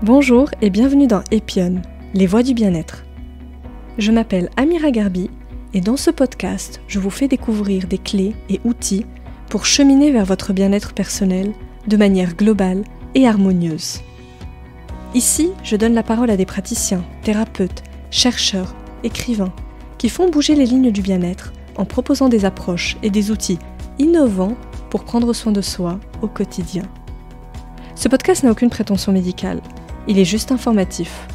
Bonjour et bienvenue dans Epion, les voix du bien-être. Je m'appelle Amira Garbi et dans ce podcast, je vous fais découvrir des clés et outils pour cheminer vers votre bien-être personnel de manière globale et harmonieuse. Ici, je donne la parole à des praticiens, thérapeutes, chercheurs, écrivains qui font bouger les lignes du bien-être en proposant des approches et des outils innovants pour prendre soin de soi au quotidien. Ce podcast n'a aucune prétention médicale. Il est juste informatif.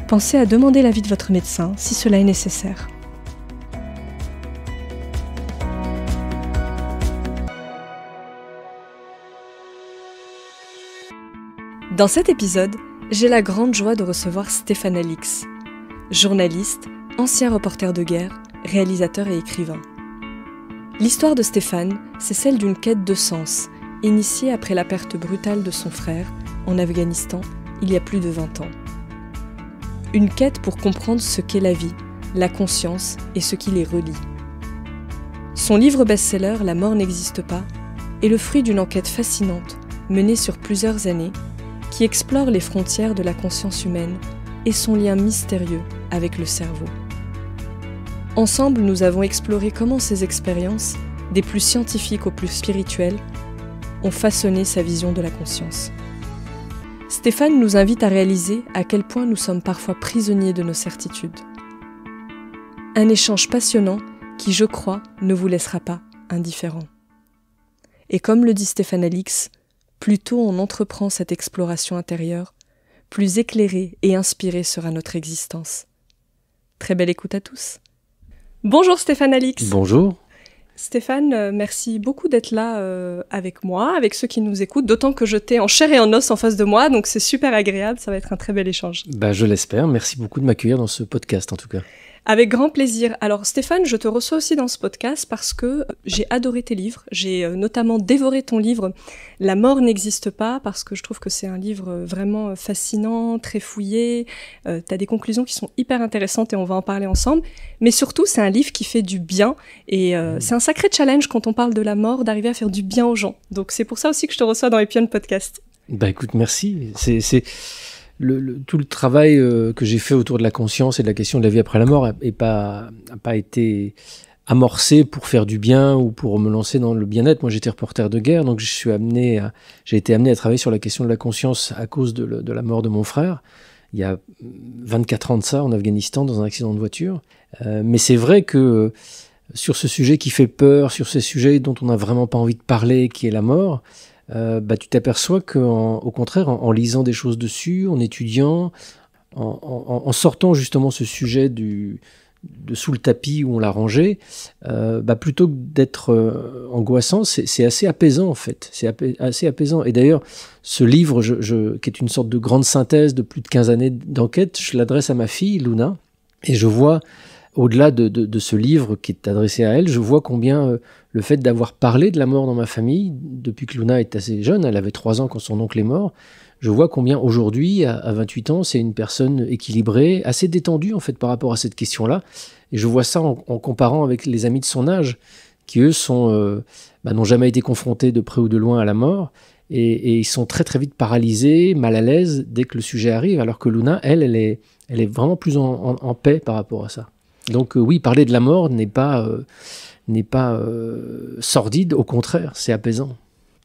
Pensez à demander l'avis de votre médecin si cela est nécessaire. Dans cet épisode, j'ai la grande joie de recevoir Stéphane Alix, journaliste, ancien reporter de guerre, réalisateur et écrivain. L'histoire de Stéphane, c'est celle d'une quête de sens, initiée après la perte brutale de son frère en Afghanistan il y a plus de 20 ans. Une quête pour comprendre ce qu'est la vie, la conscience et ce qui les relie. Son livre best-seller « La mort n'existe pas » est le fruit d'une enquête fascinante menée sur plusieurs années qui explore les frontières de la conscience humaine et son lien mystérieux avec le cerveau. Ensemble, nous avons exploré comment ces expériences, des plus scientifiques aux plus spirituelles, ont façonné sa vision de la conscience. Stéphane nous invite à réaliser à quel point nous sommes parfois prisonniers de nos certitudes. Un échange passionnant qui, je crois, ne vous laissera pas indifférent. Et comme le dit Stéphane Alix, plus tôt on entreprend cette exploration intérieure, plus éclairée et inspirée sera notre existence. Très belle écoute à tous. Bonjour Stéphane Alix. Bonjour. Stéphane, merci beaucoup d'être là avec moi, avec ceux qui nous écoutent, d'autant que je t'ai en chair et en os en face de moi, donc c'est super agréable, ça va être un très bel échange. Je l'espère, merci beaucoup de m'accueillir dans ce podcast en tout cas. Avec grand plaisir. Alors Stéphane, je te reçois aussi dans ce podcast parce que j'ai adoré tes livres. J'ai notamment dévoré ton livre « La mort n'existe pas » parce que je trouve que c'est un livre vraiment fascinant, très fouillé. T'as des conclusions qui sont hyper intéressantes et on va en parler ensemble. Mais surtout, c'est un livre qui fait du bien et c'est un sacré challenge quand on parle de la mort d'arriver à faire du bien aux gens. Donc c'est pour ça aussi que je te reçois dans Epion Podcast. Écoute, merci. C'est... tout le travail que j'ai fait autour de la conscience et de la question de la vie après la mort n'a pas été amorcé pour faire du bien ou pour me lancer dans le bien-être. Moi, j'étais reporter de guerre, donc j'ai été amené à travailler sur la question de la conscience à cause de la mort de mon frère. Il y a 24 ans de ça, en Afghanistan, dans un accident de voiture. Mais c'est vrai que sur ce sujet qui fait peur, sur ces sujets dont on n'a vraiment pas envie de parler, qui est la mort, tu t'aperçois qu'au contraire, en lisant des choses dessus, en étudiant, en sortant justement ce sujet de sous le tapis où on l'a rangé, plutôt que d'être angoissant, c'est assez apaisant en fait. C'est assez apaisant. Et d'ailleurs, ce livre, qui est une sorte de grande synthèse de plus de 15 années d'enquête, je l'adresse à ma fille, Luna, et je vois, au-delà de ce livre qui est adressé à elle, je vois combien le fait d'avoir parlé de la mort dans ma famille, depuis que Luna est assez jeune, elle avait 3 ans quand son oncle est mort, je vois combien aujourd'hui, à 28 ans, c'est une personne équilibrée, assez détendue en fait par rapport à cette question-là. Et je vois ça en comparant avec les amis de son âge, qui eux n'ont jamais été confrontés de près ou de loin à la mort, et ils sont très très vite paralysés, mal à l'aise dès que le sujet arrive, alors que Luna, elle est vraiment plus en paix par rapport à ça. Donc oui, parler de la mort n'est pas sordide, au contraire, c'est apaisant.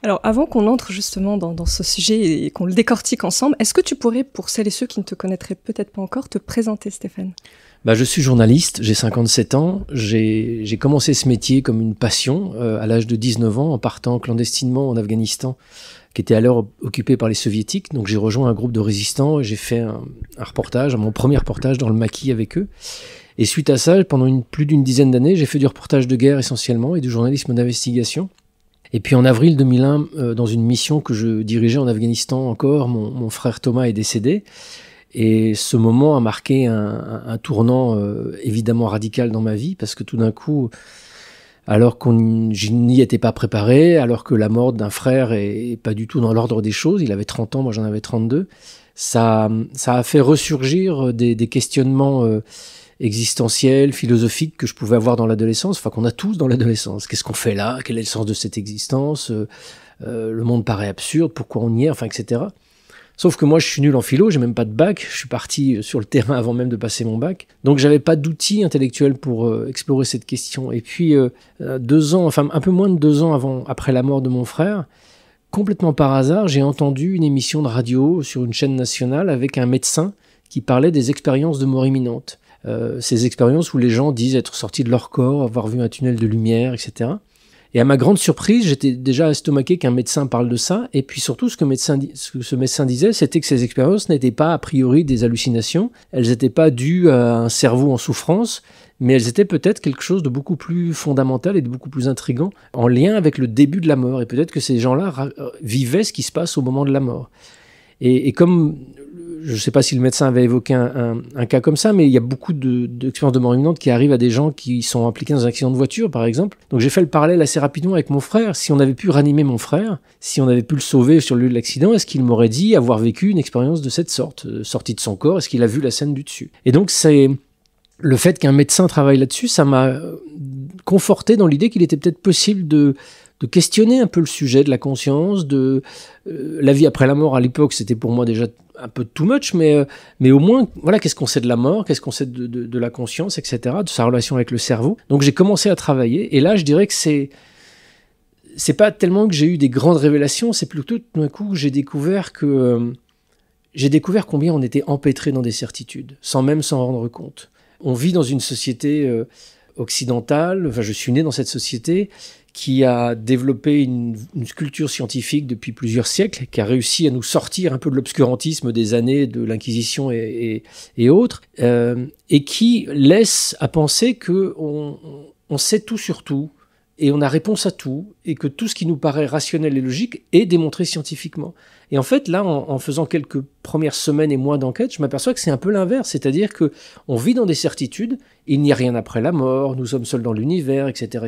Alors avant qu'on entre justement dans ce sujet et qu'on le décortique ensemble, est-ce que tu pourrais, pour celles et ceux qui ne te connaîtraient peut-être pas encore, te présenter Stéphane ? Je suis journaliste, j'ai 57 ans, j'ai commencé ce métier comme une passion à l'âge de 19 ans en partant clandestinement en Afghanistan, qui était alors occupé par les soviétiques. Donc j'ai rejoint un groupe de résistants et j'ai fait un reportage, mon premier reportage dans le maquis avec eux. Et suite à ça, pendant plus d'une dizaine d'années, j'ai fait du reportage de guerre essentiellement et du journalisme d'investigation. Et puis en avril 2001, dans une mission que je dirigeais en Afghanistan encore, mon frère Thomas est décédé. Et ce moment a marqué un tournant évidemment radical dans ma vie, parce que tout d'un coup, alors je n'y étais pas préparé, alors que la mort d'un frère est pas du tout dans l'ordre des choses, il avait 30 ans, moi j'en avais 32, ça a fait ressurgir des questionnements existentielles, philosophiques que je pouvais avoir dans l'adolescence, enfin qu'on a tous dans l'adolescence. Qu'est-ce qu'on fait là? Quel est le sens de cette existence? Le monde paraît absurde, pourquoi on y est, enfin, etc. Sauf que moi, je suis nul en philo, j'ai même pas de bac, je suis parti sur le terrain avant même de passer mon bac. Donc, j'avais pas d'outils intellectuels pour explorer cette question. Et puis, 2 ans, enfin, un peu moins de 2 ans après la mort de mon frère, complètement par hasard, j'ai entendu une émission de radio sur une chaîne nationale avec un médecin qui parlait des expériences de mort imminente. Ces expériences où les gens disent être sortis de leur corps, avoir vu un tunnel de lumière, etc. Et à ma grande surprise, j'étais déjà estomaqué qu'un médecin parle de ça. Et puis surtout, ce que ce médecin disait, c'était que ces expériences n'étaient pas a priori des hallucinations. Elles n'étaient pas dues à un cerveau en souffrance, mais elles étaient peut-être quelque chose de beaucoup plus fondamental et de beaucoup plus intriguant, en lien avec le début de la mort. Et peut-être que ces gens-là vivaient ce qui se passe au moment de la mort. Et comme, je ne sais pas si le médecin avait évoqué un cas comme ça, mais il y a beaucoup d'expériences de mort imminente qui arrivent à des gens qui sont impliqués dans un accident de voiture, par exemple. Donc j'ai fait le parallèle assez rapidement avec mon frère. Si on avait pu ranimer mon frère, si on avait pu le sauver sur le lieu de l'accident, est-ce qu'il m'aurait dit avoir vécu une expérience de cette sorte, sorti de son corps? Est-ce qu'il a vu la scène du dessus? Et donc c'est le fait qu'un médecin travaille là-dessus, ça m'a conforté dans l'idée qu'il était peut-être possible de questionner un peu le sujet de la conscience, de la vie après la mort. À l'époque, c'était pour moi déjà un peu too much, mais au moins, voilà, qu'est-ce qu'on sait de la mort, qu'est-ce qu'on sait de la conscience, etc., de sa relation avec le cerveau. Donc j'ai commencé à travailler, et là, je dirais que c'est pas tellement que j'ai eu des grandes révélations, c'est plutôt tout d'un coup j'ai découvert combien on était empêtré dans des certitudes, sans même s'en rendre compte. On vit dans une société occidentale, enfin je suis né dans cette société qui a développé une culture scientifique depuis plusieurs siècles, qui a réussi à nous sortir un peu de l'obscurantisme des années de l'Inquisition et autres, et qui laisse à penser qu'on sait tout sur tout, et on a réponse à tout, et que tout ce qui nous paraît rationnel et logique est démontré scientifiquement. Et en fait, là, en faisant quelques premières semaines et mois d'enquête, je m'aperçois que c'est un peu l'inverse, c'est-à-dire que on vit dans des certitudes, il n'y a rien après la mort, nous sommes seuls dans l'univers, etc.,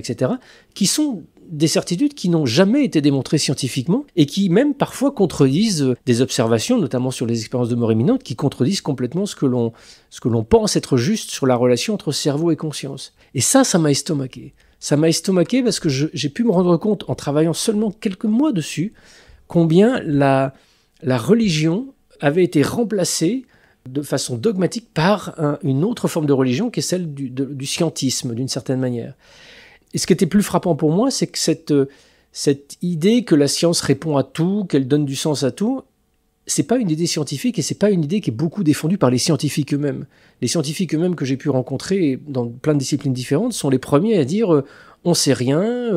qui sont des certitudes qui n'ont jamais été démontrées scientifiquement et qui même parfois contredisent des observations, notamment sur les expériences de mort imminente, qui contredisent complètement ce que l'on pense être juste sur la relation entre cerveau et conscience. Et ça m'a estomaqué. Ça m'a estomaqué parce que j'ai pu me rendre compte, en travaillant seulement quelques mois dessus, combien la religion avait été remplacée de façon dogmatique par une autre forme de religion qui est celle du scientisme, d'une certaine manière. Et ce qui était plus frappant pour moi, c'est que cette idée que la science répond à tout, qu'elle donne du sens à tout, c'est pas une idée scientifique et c'est pas une idée qui est beaucoup défendue par les scientifiques eux-mêmes. Les scientifiques eux-mêmes que j'ai pu rencontrer dans plein de disciplines différentes sont les premiers à dire on sait rien,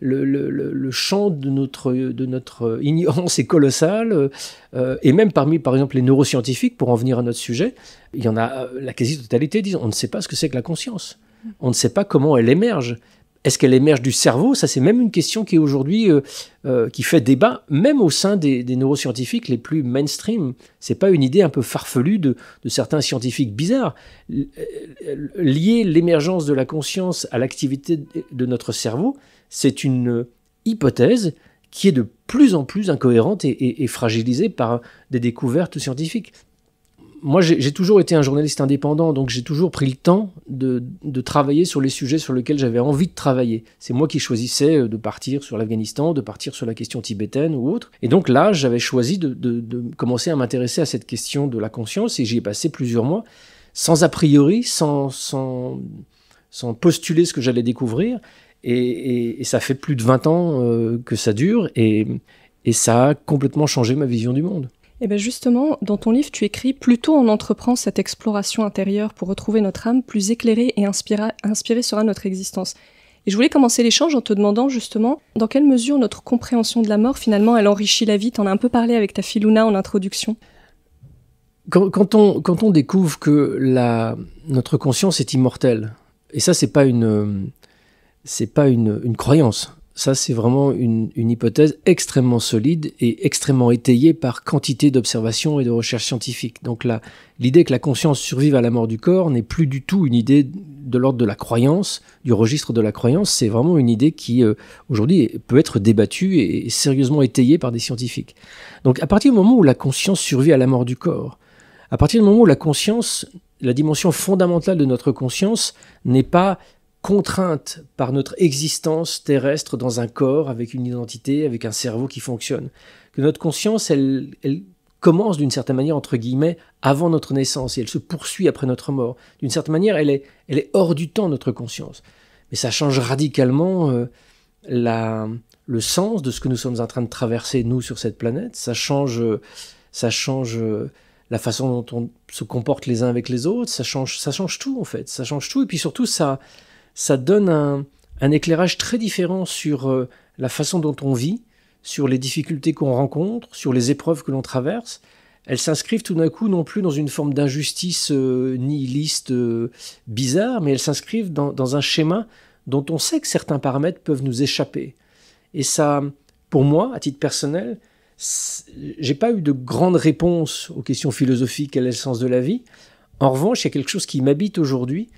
le champ de notre ignorance est colossal, et même parmi, par exemple, les neuroscientifiques, pour en venir à notre sujet, il y en a la quasi-totalité disent on ne sait pas ce que c'est que la conscience, on ne sait pas comment elle émerge. Est-ce qu'elle émerge du cerveau? Ça, c'est même une question qui est aujourd'hui qui fait débat, même au sein des neuroscientifiques les plus mainstream. C'est pas une idée un peu farfelue de certains scientifiques bizarres. Lier l'émergence de la conscience à l'activité de notre cerveau, c'est une hypothèse qui est de plus en plus incohérente et fragilisée par des découvertes scientifiques. Moi, j'ai toujours été un journaliste indépendant, donc j'ai toujours pris le temps de travailler sur les sujets sur lesquels j'avais envie de travailler. C'est moi qui choisissais de partir sur l'Afghanistan, de partir sur la question tibétaine ou autre. Et donc là, j'avais choisi de commencer à m'intéresser à cette question de la conscience, et j'y ai passé plusieurs mois, sans a priori, sans postuler ce que j'allais découvrir. Et ça fait plus de 20 ans que ça dure, et ça a complètement changé ma vision du monde. Et bien justement, dans ton livre, tu écris « Plutôt on entreprend cette exploration intérieure pour retrouver notre âme, plus éclairée et inspirée sera notre existence ». Et je voulais commencer l'échange en te demandant justement dans quelle mesure notre compréhension de la mort, finalement, elle enrichit la vie. Tu en as un peu parlé avec ta fille Luna en introduction. Quand on découvre que notre conscience est immortelle, et ça, c'est pas une croyance. Ça, c'est vraiment une hypothèse extrêmement solide et extrêmement étayée par quantité d'observations et de recherches scientifiques. Donc l'idée que la conscience survive à la mort du corps n'est plus du tout une idée de l'ordre de la croyance, du registre de la croyance. C'est vraiment une idée qui, aujourd'hui, peut être débattue et sérieusement étayée par des scientifiques. Donc à partir du moment où la conscience survit à la mort du corps, à partir du moment où la conscience la dimension fondamentale de notre conscience n'est pas contrainte par notre existence terrestre dans un corps, avec une identité, avec un cerveau qui fonctionne. Que notre conscience, elle commence d'une certaine manière, entre guillemets, avant notre naissance, et elle se poursuit après notre mort. D'une certaine manière, elle est hors du temps, notre conscience. Mais ça change radicalement le sens de ce que nous sommes en train de traverser, nous, sur cette planète. Ça change la façon dont on se comporte les uns avec les autres. Ça change tout, en fait. Ça change tout. Et puis surtout, ça donne un éclairage très différent sur la façon dont on vit, sur les difficultés qu'on rencontre, sur les épreuves que l'on traverse. Elles s'inscrivent tout d'un coup non plus dans une forme d'injustice nihiliste bizarre, mais elles s'inscrivent dans un schéma dont on sait que certains paramètres peuvent nous échapper. Et ça, pour moi, à titre personnel, j'ai pas eu de grande réponse aux questions philosophiques, quel est le sens de la vie. En revanche, il y a quelque chose qui m'habite aujourd'hui,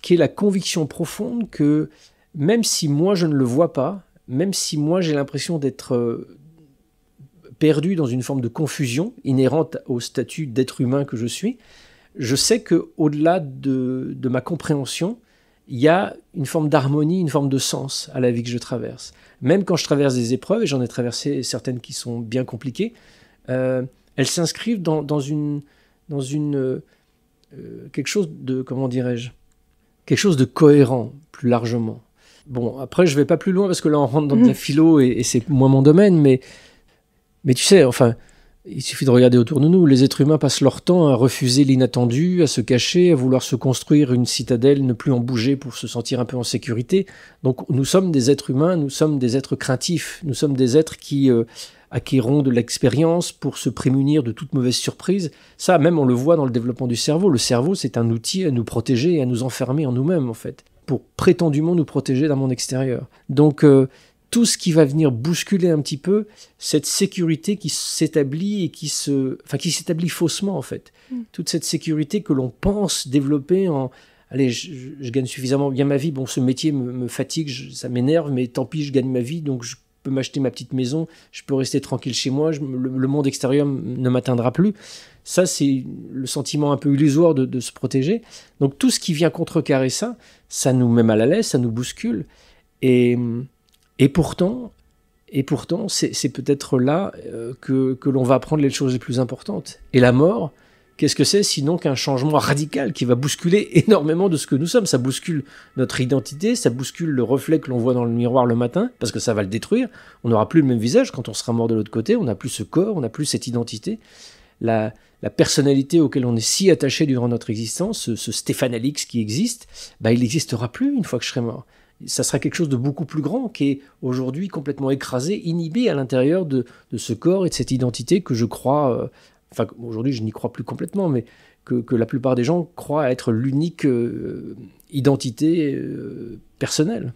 qui est la conviction profonde que même si moi je ne le vois pas, même si moi j'ai l'impression d'être perdu dans une forme de confusion inhérente au statut d'être humain que je suis, je sais qu'au-delà de ma compréhension, il y a une forme d'harmonie, une forme de sens à la vie que je traverse. Même quand je traverse des épreuves, et j'en ai traversé certaines qui sont bien compliquées, elles s'inscrivent dans quelque chose de, comment dirais-je, quelque chose de cohérent, plus largement. Bon, après, je ne vais pas plus loin, parce que là, on rentre dans de la philo, et c'est moins mon domaine, mais tu sais, enfin, il suffit de regarder autour de nous. Les êtres humains passent leur temps à refuser l'inattendu, à se cacher, à vouloir se construire une citadelle, ne plus en bouger pour se sentir un peu en sécurité. Donc nous sommes des êtres humains, nous sommes des êtres craintifs, nous sommes des êtres qui acquérons de l'expérience pour se prémunir de toute mauvaise surprise. Ça, même on le voit dans le développement du cerveau. Le cerveau, c'est un outil à nous protéger et à nous enfermer en nous-mêmes, en fait, pour prétendument nous protéger d'un monde extérieur. Donc tout ce qui va venir bousculer un petit peu cette sécurité qui s'établit et qui s'établit faussement, en fait. Toute cette sécurité que l'on pense développer en allez, je gagne suffisamment bien ma vie, bon, ce métier me fatigue, ça m'énerve, mais tant pis, je gagne ma vie, donc je peux m'acheter ma petite maison, je peux rester tranquille chez moi, le monde extérieur ne m'atteindra plus. Ça, c'est le sentiment un peu illusoire de se protéger. Donc tout ce qui vient contrecarrer ça, ça nous met mal à l'aise, ça nous bouscule. Et pourtant, c'est peut-être là que l'on va apprendre les choses les plus importantes. Et la mort, qu'est-ce que c'est sinon qu'un changement radical qui va bousculer énormément de ce que nous sommes. Ça bouscule notre identité, ça bouscule le reflet que l'on voit dans le miroir le matin, parce que ça va le détruire. On n'aura plus le même visage quand on sera mort de l'autre côté, on n'a plus ce corps, on n'a plus cette identité. La personnalité auquel on est si attaché durant notre existence, ce Stéphane Alix qui existe, bah, il n'existera plus une fois que je serai mort. Ça sera quelque chose de beaucoup plus grand, qui est aujourd'hui complètement écrasé, inhibé à l'intérieur de ce corps et de cette identité que je crois, enfin aujourd'hui je n'y crois plus complètement, mais que la plupart des gens croient être l'unique identité personnelle.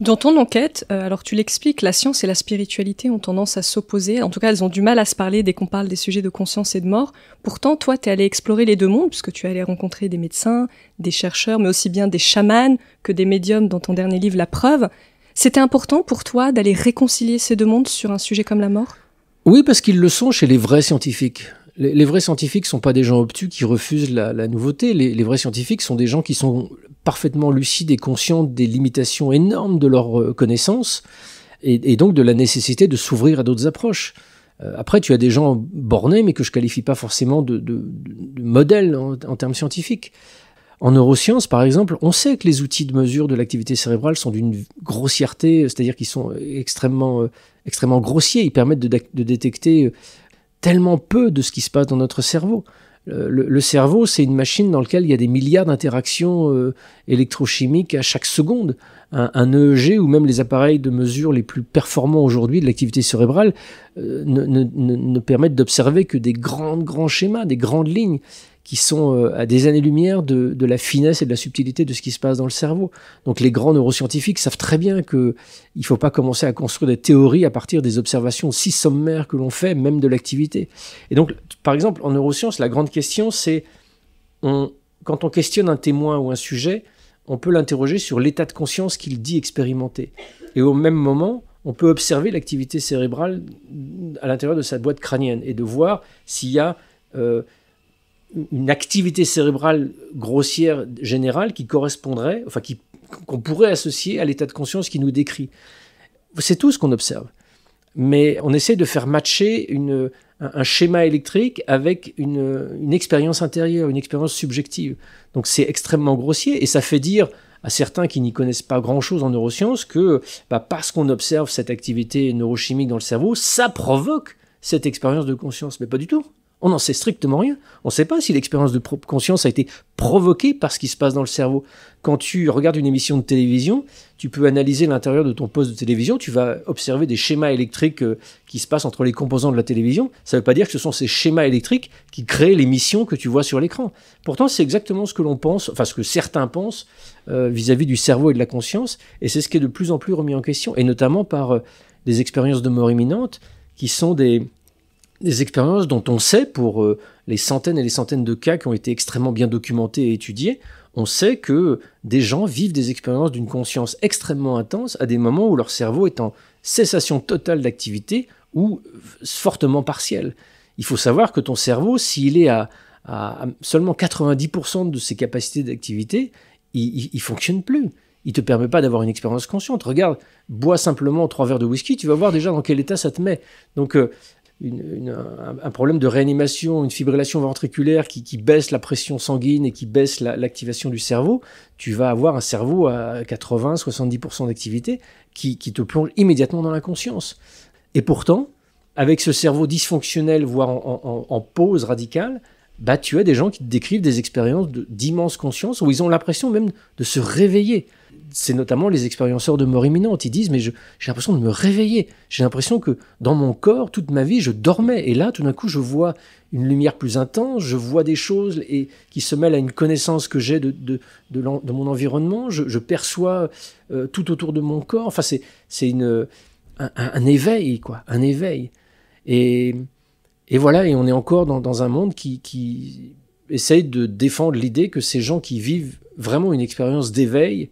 Dans ton enquête, alors tu l'expliques, la science et la spiritualité ont tendance à s'opposer. En tout cas, elles ont du mal à se parler dès qu'on parle des sujets de conscience et de mort. Pourtant, toi, tu es allé explorer les deux mondes, puisque tu es allé rencontrer des médecins, des chercheurs, mais aussi bien des chamans que des médiums dans ton dernier livre, La Preuve. C'était important pour toi d'aller réconcilier ces deux mondes sur un sujet comme la mort ? Oui, parce qu'ils le sont chez les vrais scientifiques. Les vrais scientifiques ne sont pas des gens obtus qui refusent la nouveauté. Les vrais scientifiques sont des gens qui sont parfaitement lucides et conscients des limitations énormes de leur connaissance et donc de la nécessité de s'ouvrir à d'autres approches. Après, tu as des gens bornés, mais que je ne qualifie pas forcément de modèles en termes scientifiques. En neurosciences, par exemple, on sait que les outils de mesure de l'activité cérébrale sont d'une grossièreté, c'est-à-dire qu'ils sont extrêmement grossiers. Ils permettent de détecter tellement peu de ce qui se passe dans notre cerveau. Le cerveau, c'est une machine dans laquelle il y a des milliards d'interactions électrochimiques à chaque seconde. Un EEG ou même les appareils de mesure les plus performants aujourd'hui de l'activité cérébrale ne permettent d'observer que des grands schémas, des grandes lignes qui sont à des années-lumière de la finesse et de la subtilité de ce qui se passe dans le cerveau. Donc les grands neuroscientifiques savent très bien qu'il ne faut pas commencer à construire des théories à partir des observations si sommaires que l'on fait, même de l'activité. Et donc, par exemple, en neurosciences, la grande question, c'est quand on questionne un témoin ou un sujet, on peut l'interroger sur l'état de conscience qu'il dit expérimenter. Et au même moment, on peut observer l'activité cérébrale à l'intérieur de sa boîte crânienne et de voir s'il y a une activité cérébrale grossière générale qui correspondrait, enfin qu'on pourrait associer à l'état de conscience qui nous décrit. C'est tout ce qu'on observe. Mais on essaie de faire matcher un schéma électrique avec une expérience intérieure, une expérience subjective. Donc c'est extrêmement grossier et ça fait dire à certains qui n'y connaissent pas grand-chose en neurosciences que parce qu'on observe cette activité neurochimique dans le cerveau, ça provoque cette expérience de conscience. Mais pas du tout. On n'en sait strictement rien. On ne sait pas si l'expérience de conscience a été provoquée par ce qui se passe dans le cerveau. Quand tu regardes une émission de télévision, tu peux analyser l'intérieur de ton poste de télévision, tu vas observer des schémas électriques qui se passent entre les composants de la télévision. Ça ne veut pas dire que ce sont ces schémas électriques qui créent l'émission que tu vois sur l'écran. Pourtant, c'est exactement ce que l'on pense, enfin ce que certains pensent vis-à-vis du cerveau et de la conscience, et c'est ce qui est de plus en plus remis en question, et notamment par des expériences de mort imminente qui sont des expériences dont on sait, pour les centaines et les centaines de cas qui ont été extrêmement bien documentés et étudiés, on sait que des gens vivent des expériences d'une conscience extrêmement intense à des moments où leur cerveau est en cessation totale d'activité ou fortement partielle. Il faut savoir que ton cerveau, s'il est à seulement 90% de ses capacités d'activité, il ne fonctionne plus. Il ne te permet pas d'avoir une expérience consciente. Regarde, bois simplement 3 verres de whisky, tu vas voir déjà dans quel état ça te met. Donc, un problème de réanimation, une fibrillation ventriculaire qui baisse la pression sanguine et qui baisse l'activation du cerveau, tu vas avoir un cerveau à 80-70% d'activité qui te plonge immédiatement dans l'inconscience. Et pourtant, avec ce cerveau dysfonctionnel, voire en pause radicale, tu as des gens qui te décrivent des expériences d'immense conscience où ils ont l'impression même de se réveiller. C'est notamment les expérienceurs de mort imminente. Ils disent, mais j'ai l'impression de me réveiller. J'ai l'impression que dans mon corps, toute ma vie, je dormais. Et là, tout d'un coup, je vois une lumière plus intense, je vois des choses qui se mêlent à une connaissance que j'ai de mon environnement. Je perçois tout autour de mon corps. Enfin, c'est un éveil, quoi. Un éveil. Et voilà, et on est encore dans un monde qui essaye de défendre l'idée que ces gens qui vivent vraiment une expérience d'éveil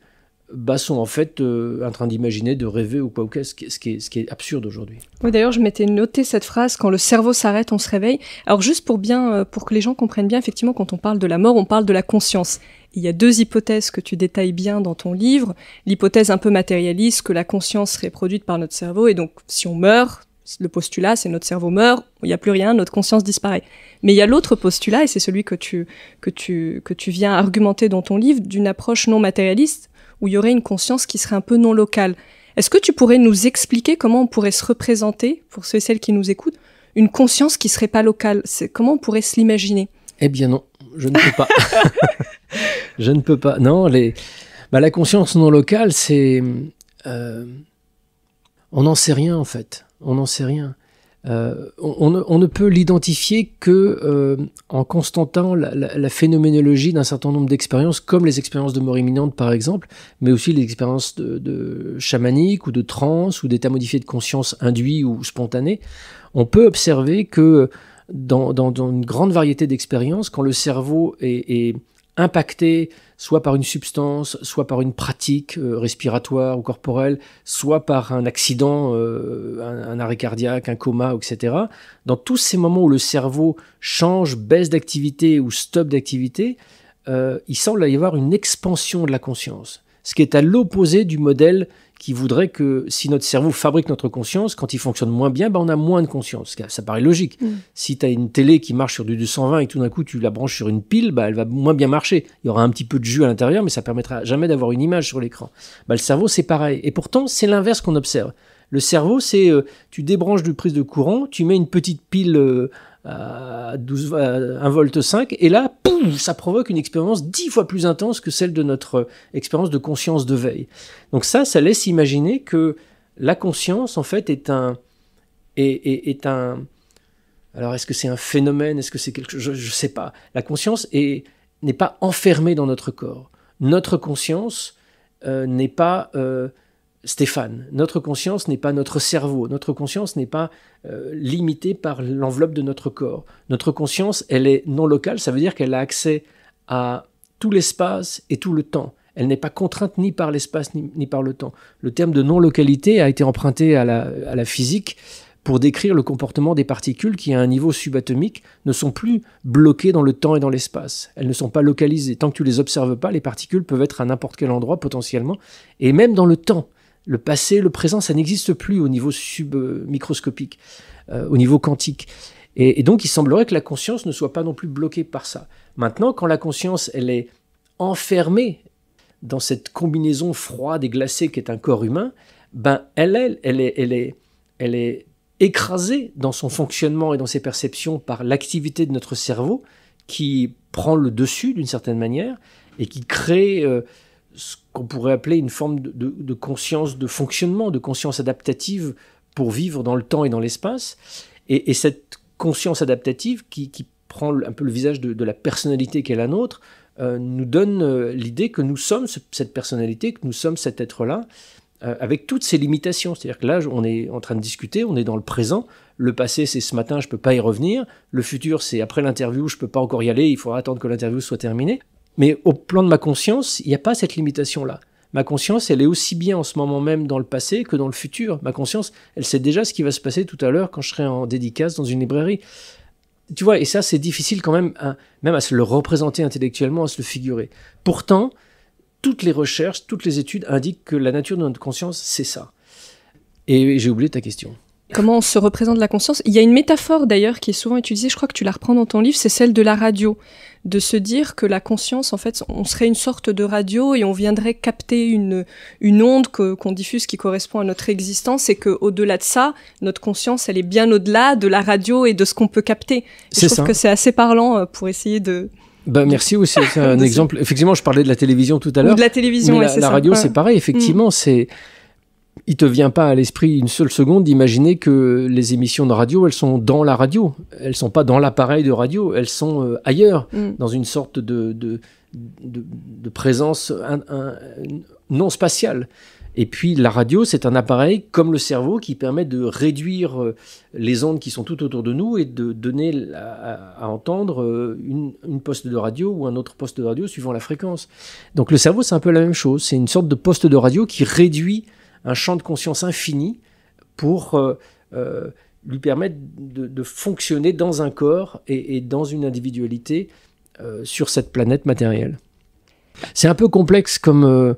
sont en fait en train d'imaginer, de rêver ou quoi ou qu'est-ce qui est absurde aujourd'hui. Oui, d'ailleurs, je m'étais noté cette phrase, quand le cerveau s'arrête, on se réveille. Alors juste pour que les gens comprennent bien, effectivement, quand on parle de la mort, on parle de la conscience. Il y a 2 hypothèses que tu détailles bien dans ton livre. L'hypothèse un peu matérialiste, que la conscience serait produite par notre cerveau, et donc si on meurt, le postulat, c'est notre cerveau meurt, il n'y a plus rien, notre conscience disparaît. Mais il y a l'autre postulat, et c'est celui que tu viens argumenter dans ton livre, d'une approche non matérialiste, où il y aurait une conscience qui serait un peu non locale. Est-ce que tu pourrais nous expliquer comment on pourrait se représenter, pour ceux et celles qui nous écoutent, une conscience qui serait pas locale? Comment on pourrait se l'imaginer? Eh bien non, je ne peux pas. Je ne peux pas. Non, la conscience non locale, c'est... on n'en sait rien en fait. On n'en sait rien. On ne peut l'identifier que en constatant la phénoménologie d'un certain nombre d'expériences, comme les expériences de mort imminente par exemple, mais aussi les expériences de chamanique ou de transe ou d'état modifié de conscience induit ou spontané. On peut observer que dans une grande variété d'expériences, quand le cerveau est impacté soit par une substance, soit par une pratique respiratoire ou corporelle, soit par un accident, un arrêt cardiaque, un coma, etc. Dans tous ces moments où le cerveau change, baisse d'activité ou stoppe d'activité, il semble y avoir une expansion de la conscience, ce qui est à l'opposé du modèle qui voudrait que si notre cerveau fabrique notre conscience, quand il fonctionne moins bien, on a moins de conscience. Ça paraît logique. Si tu as une télé qui marche sur du 220 et tout d'un coup tu la branches sur une pile, elle va moins bien marcher. Il y aura un petit peu de jus à l'intérieur, mais ça permettra jamais d'avoir une image sur l'écran. Le cerveau, c'est pareil. Et pourtant, c'est l'inverse qu'on observe. Le cerveau, c'est tu débranches de prise de courant, tu mets une petite pile à 1,5 volt, et là, pouf, ça provoque une expérience 10 fois plus intense que celle de notre expérience de conscience de veille. Donc ça laisse imaginer que la conscience, en fait, est un... Alors, est-ce que c'est un phénomène? Est-ce que c'est quelque chose? Je ne sais pas. La conscience n'est pas enfermée dans notre corps. Notre conscience n'est pas... Stéphane, notre conscience n'est pas notre cerveau, notre conscience n'est pas limitée par l'enveloppe de notre corps. Notre conscience, elle est non locale, ça veut dire qu'elle a accès à tout l'espace et tout le temps. Elle n'est pas contrainte ni par l'espace ni par le temps. Le terme de non-localité a été emprunté à la physique pour décrire le comportement des particules qui, à un niveau subatomique, ne sont plus bloquées dans le temps et dans l'espace. Elles ne sont pas localisées. Tant que tu ne les observes pas, les particules peuvent être à n'importe quel endroit potentiellement, et même dans le temps. Le passé, le présent, ça n'existe plus au niveau submicroscopique, au niveau quantique. Et donc, il semblerait que la conscience ne soit pas non plus bloquée par ça. Maintenant, quand la conscience, elle est enfermée dans cette combinaison froide et glacée qu'est un corps humain, ben elle est écrasée dans son fonctionnement et dans ses perceptions par l'activité de notre cerveau qui prend le dessus d'une certaine manière et qui crée ce qu'on pourrait appeler une forme de conscience de fonctionnement, de conscience adaptative pour vivre dans le temps et dans l'espace. Et cette conscience adaptative qui prend un peu le visage de la personnalité qu'est la nôtre, nous donne l'idée que nous sommes cette personnalité, que nous sommes cet être-là, avec toutes ses limitations. C'est-à-dire que là, on est en train de discuter, on est dans le présent. Le passé, c'est ce matin, je ne peux pas y revenir. Le futur, c'est après l'interview, je ne peux pas encore y aller, il faudra attendre que l'interview soit terminée. Mais au plan de ma conscience, il n'y a pas cette limitation-là. Ma conscience, elle est aussi bien en ce moment même dans le passé que dans le futur. Ma conscience, elle sait déjà ce qui va se passer tout à l'heure quand je serai en dédicace dans une librairie. Tu vois, et ça, c'est difficile quand même, même à se le représenter intellectuellement, à se le figurer. Pourtant, toutes les recherches, toutes les études indiquent que la nature de notre conscience, c'est ça. Et j'ai oublié ta question. Comment on se représente la conscience? Il y a une métaphore d'ailleurs qui est souvent utilisée, je crois que tu la reprends dans ton livre, c'est celle de la radio. De se dire que la conscience, en fait, on serait une sorte de radio et on viendrait capter une onde qu'on diffuse qui correspond à notre existence et qu'au-delà de ça, notre conscience, elle est bien au-delà de la radio et de ce qu'on peut capter. Je trouve que c'est assez parlant pour essayer de... Merci aussi, c'est un exemple. Effectivement, je parlais de la télévision tout à l'heure. Ou de la télévision, mais la radio, c'est pareil. Effectivement, il te vient pas à l'esprit une seule seconde d'imaginer que les émissions de radio, elles sont dans la radio. Elles sont pas dans l'appareil de radio, elles sont ailleurs, dans une sorte de présence non spatiale. Et puis la radio, c'est un appareil comme le cerveau qui permet de réduire les ondes qui sont tout autour de nous et de donner à entendre une poste de radio ou un autre poste de radio suivant la fréquence. Donc le cerveau, c'est un peu la même chose. C'est une sorte de poste de radio qui réduit un champ de conscience infini pour lui permettre de fonctionner dans un corps et dans une individualité sur cette planète matérielle. C'est un peu complexe comme...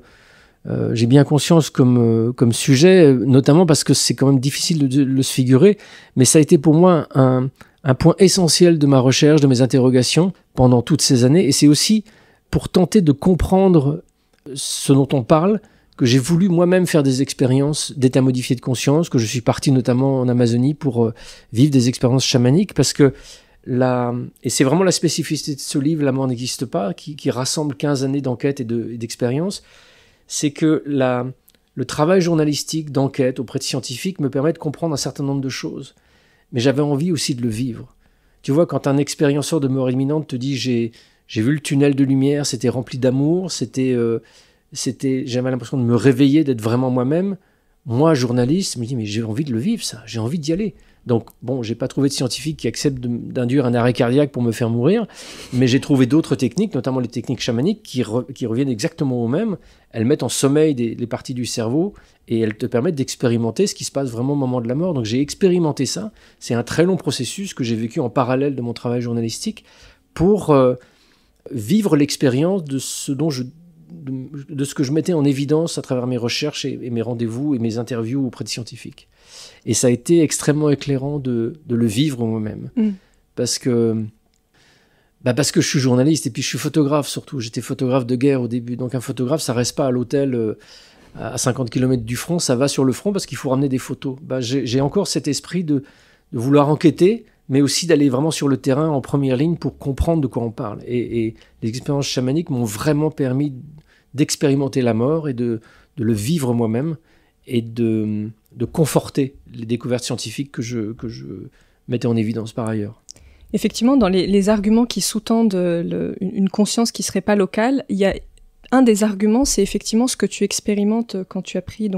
j'ai bien conscience comme sujet, notamment parce que c'est quand même difficile de le se figurer, mais ça a été pour moi un point essentiel de ma recherche, de mes interrogations pendant toutes ces années, et c'est aussi pour tenter de comprendre ce dont on parle, que j'ai voulu moi-même faire des expériences d'état modifié de conscience, que je suis parti notamment en Amazonie pour vivre des expériences chamaniques, parce que et c'est vraiment la spécificité de ce livre, La mort n'existe pas, qui rassemble 15 années d'enquête et d'expérience, c'est que le travail journalistique d'enquête auprès de scientifiques me permet de comprendre un certain nombre de choses. Mais j'avais envie aussi de le vivre. Tu vois, quand un expérienceur de mort imminente te dit « j'ai vu le tunnel de lumière, c'était rempli d'amour, j'avais l'impression de me réveiller, d'être vraiment moi-même », moi, journaliste, je me dis « mais j'ai envie de le vivre ça, j'ai envie d'y aller ». Donc, bon, j'ai pas trouvé de scientifique qui accepte d'induire un arrêt cardiaque pour me faire mourir, mais j'ai trouvé d'autres techniques, notamment les techniques chamaniques, qui reviennent exactement au même. Elles mettent en sommeil les parties du cerveau et elles te permettent d'expérimenter ce qui se passe vraiment au moment de la mort. Donc, j'ai expérimenté ça. C'est un très long processus que j'ai vécu en parallèle de mon travail journalistique pour vivre l'expérience de ce que je mettais en évidence à travers mes recherches et mes rendez-vous et mes interviews auprès de scientifiques. Et ça a été extrêmement éclairant de le vivre moi-même. Parce que je suis journaliste et puis je suis photographe surtout. J'étais photographe de guerre au début. Donc un photographe, ça reste pas à l'hôtel à 50 km du front, ça va sur le front parce qu'il faut ramener des photos. J'ai encore cet esprit de vouloir enquêter, mais aussi d'aller vraiment sur le terrain en première ligne pour comprendre de quoi on parle. Et les expériences chamaniques m'ont vraiment permis d'expérimenter la mort et de le vivre moi-même et de conforter les découvertes scientifiques que je mettais en évidence par ailleurs. Effectivement, dans les arguments qui sous-tendent une conscience qui ne serait pas locale, il y a un des arguments, c'est effectivement ce que tu expérimentes quand tu as pris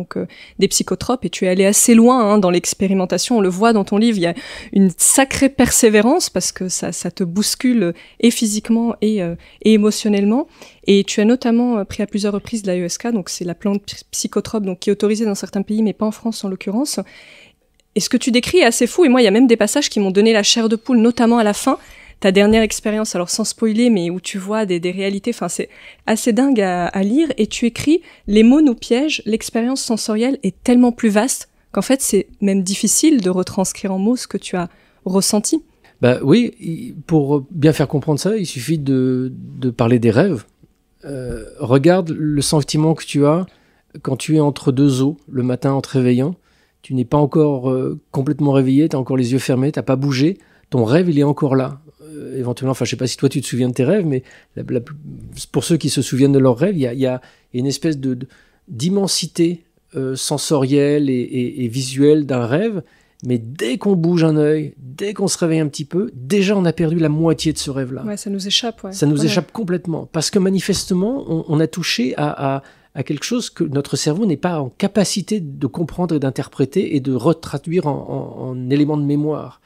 des psychotropes et tu es allé assez loin dans l'expérimentation. On le voit dans ton livre, il y a une sacrée persévérance parce que ça te bouscule et physiquement et émotionnellement. Et tu as notamment pris à plusieurs reprises de l'AESK, donc c'est la plante psychotrope donc qui est autorisée dans certains pays mais pas en France en l'occurrence. Et ce que tu décris est assez fou, et moi, il y a même des passages qui m'ont donné la chair de poule, notamment à la fin. Ta dernière expérience, alors sans spoiler, mais où tu vois des réalités, enfin c'est assez dingue à lire, et tu écris « Les mots nous piègent, l'expérience sensorielle est tellement plus vaste qu'en fait c'est même difficile de retranscrire en mots ce que tu as ressenti. » Bah oui, pour bien faire comprendre ça, il suffit de parler des rêves. Regarde le sentiment que tu as quand tu es entre deux eaux, le matin en te réveillant. Tu n'es pas encore complètement réveillé, tu as encore les yeux fermés, tu n'as pas bougé. Ton rêve, il est encore là. Éventuellement, enfin, je sais pas si toi tu te souviens de tes rêves, mais pour ceux qui se souviennent de leurs rêves, il y a une espèce d'immensité sensorielle et visuelle d'un rêve, mais dès qu'on bouge un œil, dès qu'on se réveille un petit peu, déjà on a perdu la moitié de ce rêve-là. Ouais, ça nous échappe. Ouais. Ça nous échappe complètement, parce que manifestement, on a touché à quelque chose que notre cerveau n'est pas en capacité de comprendre et d'interpréter et de retraduire en éléments de mémoire.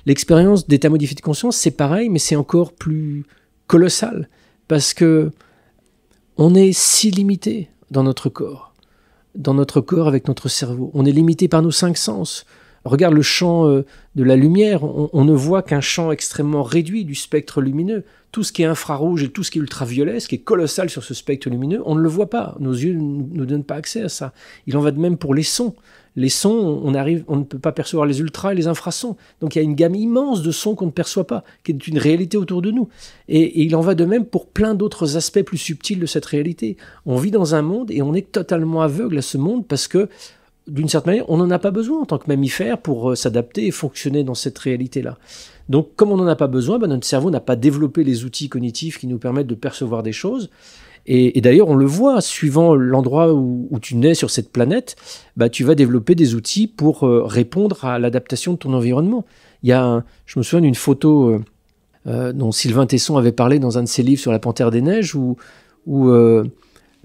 L'expérience d'état modifié de conscience, c'est pareil, mais c'est encore plus colossal, parce que on est si limité dans notre corps avec notre cerveau. On est limité par nos 5 sens. Regarde le champ de la lumière, on ne voit qu'un champ extrêmement réduit du spectre lumineux. Tout ce qui est infrarouge et tout ce qui est ultraviolet, ce qui est colossal sur ce spectre lumineux, on ne le voit pas. Nos yeux ne nous donnent pas accès à ça. Il en va de même pour les sons. Les sons, on ne peut pas percevoir les ultras et les infrasons. Donc il y a une gamme immense de sons qu'on ne perçoit pas, qui est une réalité autour de nous. Et il en va de même pour plein d'autres aspects plus subtils de cette réalité. On vit dans un monde et on est totalement aveugle à ce monde parce que, d'une certaine manière, on n'en a pas besoin en tant que mammifère pour s'adapter et fonctionner dans cette réalité-là. Donc, comme on n'en a pas besoin, notre cerveau n'a pas développé les outils cognitifs qui nous permettent de percevoir des choses. Et d'ailleurs, on le voit, suivant l'endroit où tu nais sur cette planète, tu vas développer des outils pour répondre à l'adaptation de ton environnement. Je me souviens d'une photo dont Sylvain Tesson avait parlé dans un de ses livres sur la Panthère des Neiges, où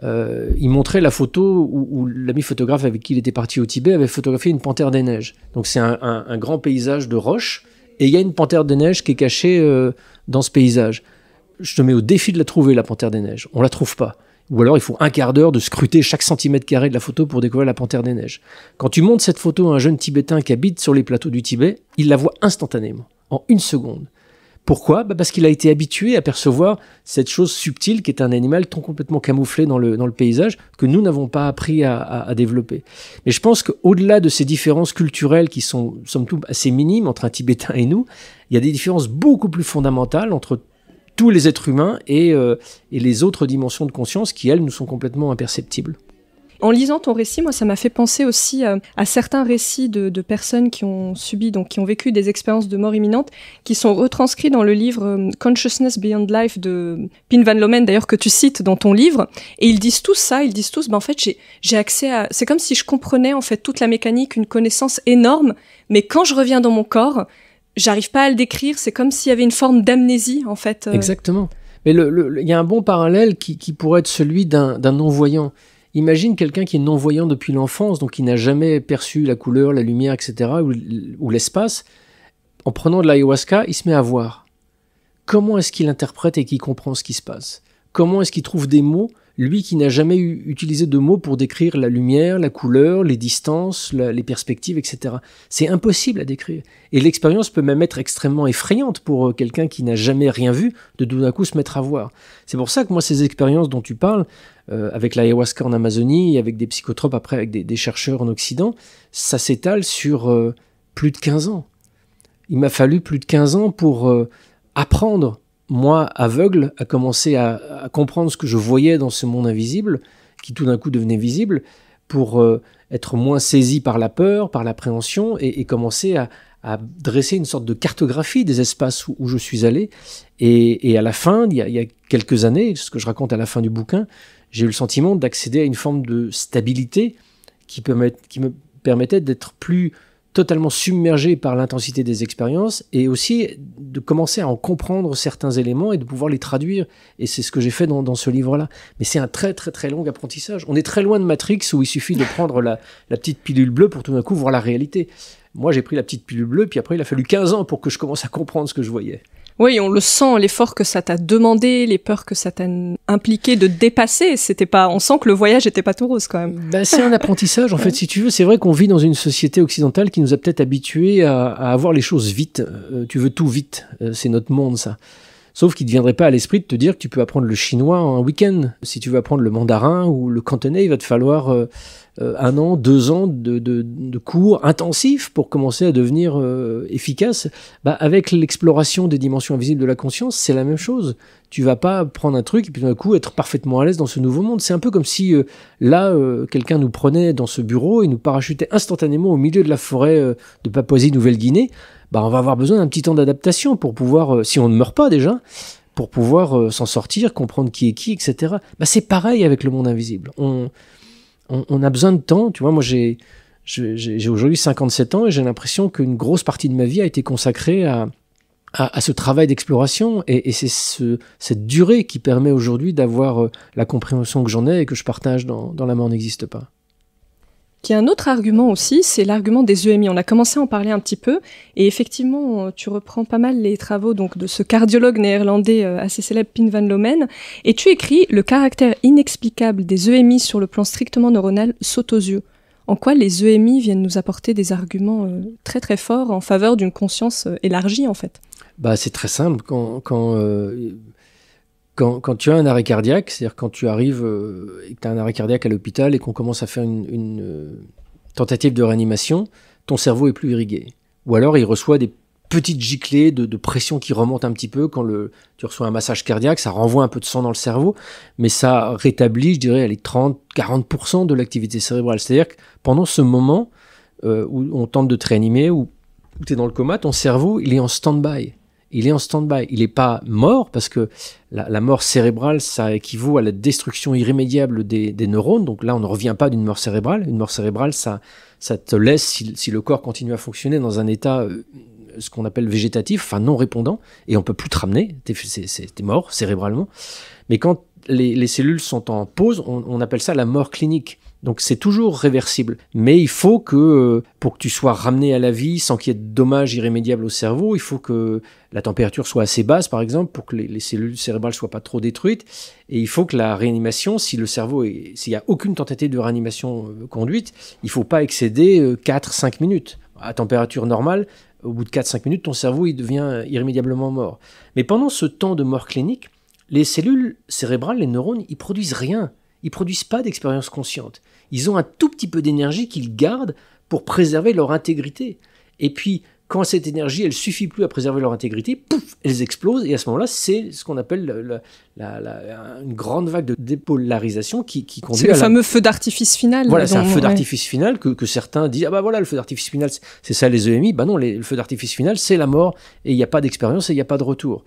il montrait la photo où l'ami photographe avec qui il était parti au Tibet avait photographié une panthère des neiges. Donc c'est un grand paysage de roches, et il y a une panthère des neiges qui est cachée dans ce paysage. Je te mets au défi de la trouver, la panthère des neiges. On la trouve pas. Ou alors il faut un quart d'heure de scruter chaque centimètre carré de la photo pour découvrir la panthère des neiges. Quand tu montres cette photo à un jeune Tibétain qui habite sur les plateaux du Tibet, il la voit instantanément, en 1 seconde. Pourquoi ? Parce qu'il a été habitué à percevoir cette chose subtile qui est un animal complètement camouflé dans le paysage, que nous n'avons pas appris à développer. Mais je pense qu'au-delà de ces différences culturelles qui sont, somme toute, assez minimes entre un Tibétain et nous, il y a des différences beaucoup plus fondamentales entre tous les êtres humains et les autres dimensions de conscience qui, elles, nous sont complètement imperceptibles. En lisant ton récit, moi, ça m'a fait penser aussi à certains récits de personnes qui ont qui ont vécu des expériences de mort imminente, qui sont retranscrits dans le livre Consciousness Beyond Life de Pim Van Lomen, d'ailleurs, que tu cites dans ton livre. Et ils disent tous ça, en fait, j'ai accès à... C'est comme si je comprenais, en fait, toute la mécanique, une connaissance énorme, mais quand je reviens dans mon corps, j'arrive pas à le décrire, c'est comme s'il y avait une forme d'amnésie, en fait. Exactement. Mais il y a un bon parallèle qui pourrait être celui d'un non-voyant. Imagine quelqu'un qui est non-voyant depuis l'enfance, donc qui n'a jamais perçu la couleur, la lumière, etc., ou l'espace. En prenant de l'ayahuasca, il se met à voir. Comment est-ce qu'il interprète et qu'il comprend ce qui se passe ? Comment est-ce qu'il trouve des mots, lui qui n'a jamais utilisé de mots pour décrire la lumière, la couleur, les distances, les perspectives, etc. C'est impossible à décrire. Et l'expérience peut même être extrêmement effrayante pour quelqu'un qui n'a jamais rien vu, de tout d'un coup se mettre à voir. C'est pour ça que moi, ces expériences dont tu parles, avec l'ayahuasca en Amazonie, avec des psychotropes après, avec des chercheurs en Occident, ça s'étale sur plus de 15 ans. Il m'a fallu plus de 15 ans pour apprendre, moi, aveugle, à commencer à comprendre ce que je voyais dans ce monde invisible, qui tout d'un coup devenait visible, pour être moins saisi par la peur, par l'appréhension, et commencer à dresser une sorte de cartographie des espaces où je suis allé. Et à la fin, il y a quelques années, ce que je raconte à la fin du bouquin, j'ai eu le sentiment d'accéder à une forme de stabilité qui me permettait d'être plus totalement submergé par l'intensité des expériences et aussi de commencer à en comprendre certains éléments et de pouvoir les traduire. Et c'est ce que j'ai fait dans ce livre-là. Mais c'est un très très très long apprentissage. On est très loin de Matrix où il suffit de prendre la petite pilule bleue pour tout d'un coup voir la réalité. Moi, j'ai pris la petite pilule bleue, puis après, il a fallu 15 ans pour que je commence à comprendre ce que je voyais. Oui, on le sent, l'effort que ça t'a demandé, les peurs que ça t'a impliqué de dépasser. On sent que le voyage était pas tout rose quand même. Ben, c'est un apprentissage, en fait, si tu veux. C'est vrai qu'on vit dans une société occidentale qui nous a peut-être habitués à avoir les choses vite. Tu veux tout vite. C'est notre monde, ça. Sauf qu'il ne te viendrait pas à l'esprit de te dire que tu peux apprendre le chinois en un week-end. Si tu veux apprendre le mandarin ou le cantonais, il va te falloir 1 an, 2 ans de cours intensifs pour commencer à devenir efficace. Bah, avec l'exploration des dimensions invisibles de la conscience, c'est la même chose. Tu vas pas prendre un truc et puis d'un coup être parfaitement à l'aise dans ce nouveau monde. C'est un peu comme si quelqu'un nous prenait dans ce bureau et nous parachutait instantanément au milieu de la forêt de Papouasie-Nouvelle-Guinée. Bah, on va avoir besoin d'un petit temps d'adaptation pour pouvoir, si on ne meurt pas déjà, pour pouvoir s'en sortir, comprendre qui est qui, etc. Bah, c'est pareil avec le monde invisible. On a besoin de temps. Tu vois, moi, j'ai aujourd'hui 57 ans et j'ai l'impression qu'une grosse partie de ma vie a été consacrée à ce travail d'exploration. Et c'est cette durée qui permet aujourd'hui d'avoir la compréhension que j'en ai et que je partage dans La mort n'existe pas. Il y a un autre argument aussi, c'est l'argument des EMI. On a commencé à en parler un petit peu, et effectivement, tu reprends pas mal les travaux donc de ce cardiologue néerlandais assez célèbre, Pim van Lommel, et tu écris « Le caractère inexplicable des EMI sur le plan strictement neuronal saute aux yeux ». En quoi les EMI viennent nous apporter des arguments très très forts en faveur d'une conscience élargie, en fait? Bah, c'est très simple. Quand tu as un arrêt cardiaque, c'est-à-dire quand tu arrives et que tu as un arrêt cardiaque à l'hôpital et qu'on commence à faire une tentative de réanimation, ton cerveau est plus irrigué. Ou alors il reçoit des petites giclées de pression qui remontent un petit peu. Quand tu reçois un massage cardiaque, ça renvoie un peu de sang dans le cerveau, mais ça rétablit, je dirais, 30-40% de l'activité cérébrale. C'est-à-dire que pendant ce moment où on tente de te réanimer, où tu es dans le coma, ton cerveau, il est en stand-by. Il est en stand-by. Il n'est pas mort parce que la mort cérébrale, ça équivaut à la destruction irrémédiable des neurones. Donc là, on ne revient pas d'une mort cérébrale. Une mort cérébrale, ça te laisse, si le corps continue à fonctionner, dans un état, ce qu'on appelle végétatif, enfin non répondant, et on ne peut plus te ramener. T'es mort cérébralement. Mais quand les cellules sont en pause, on appelle ça la mort clinique. Donc c'est toujours réversible. Mais il faut que, pour que tu sois ramené à la vie sans qu'il y ait de dommages irrémédiables au cerveau, il faut que la température soit assez basse, par exemple, pour que les cellules cérébrales soient pas trop détruites. Et il faut que la réanimation, s'il n'y a aucune tentative de réanimation conduite, il faut pas excéder 4-5 minutes. À température normale, au bout de 4-5 minutes, ton cerveau il devient irrémédiablement mort. Mais pendant ce temps de mort clinique, les cellules cérébrales, les neurones, ils produisent rien. Ils produisent pas d'expérience consciente. Ils ont un tout petit peu d'énergie qu'ils gardent pour préserver leur intégrité. Et puis, quand cette énergie, elle suffit plus à préserver leur intégrité, pouf, elles explosent. Et à ce moment-là, c'est ce qu'on appelle une grande vague de dépolarisation qui conduit c'est le fameux feu d'artifice final. Voilà, c'est un feu d'artifice final que certains disent « Ah bah voilà, le feu d'artifice final, c'est ça les EMI ». Bah non, le feu d'artifice final, c'est la mort et il n'y a pas d'expérience et il n'y a pas de retour.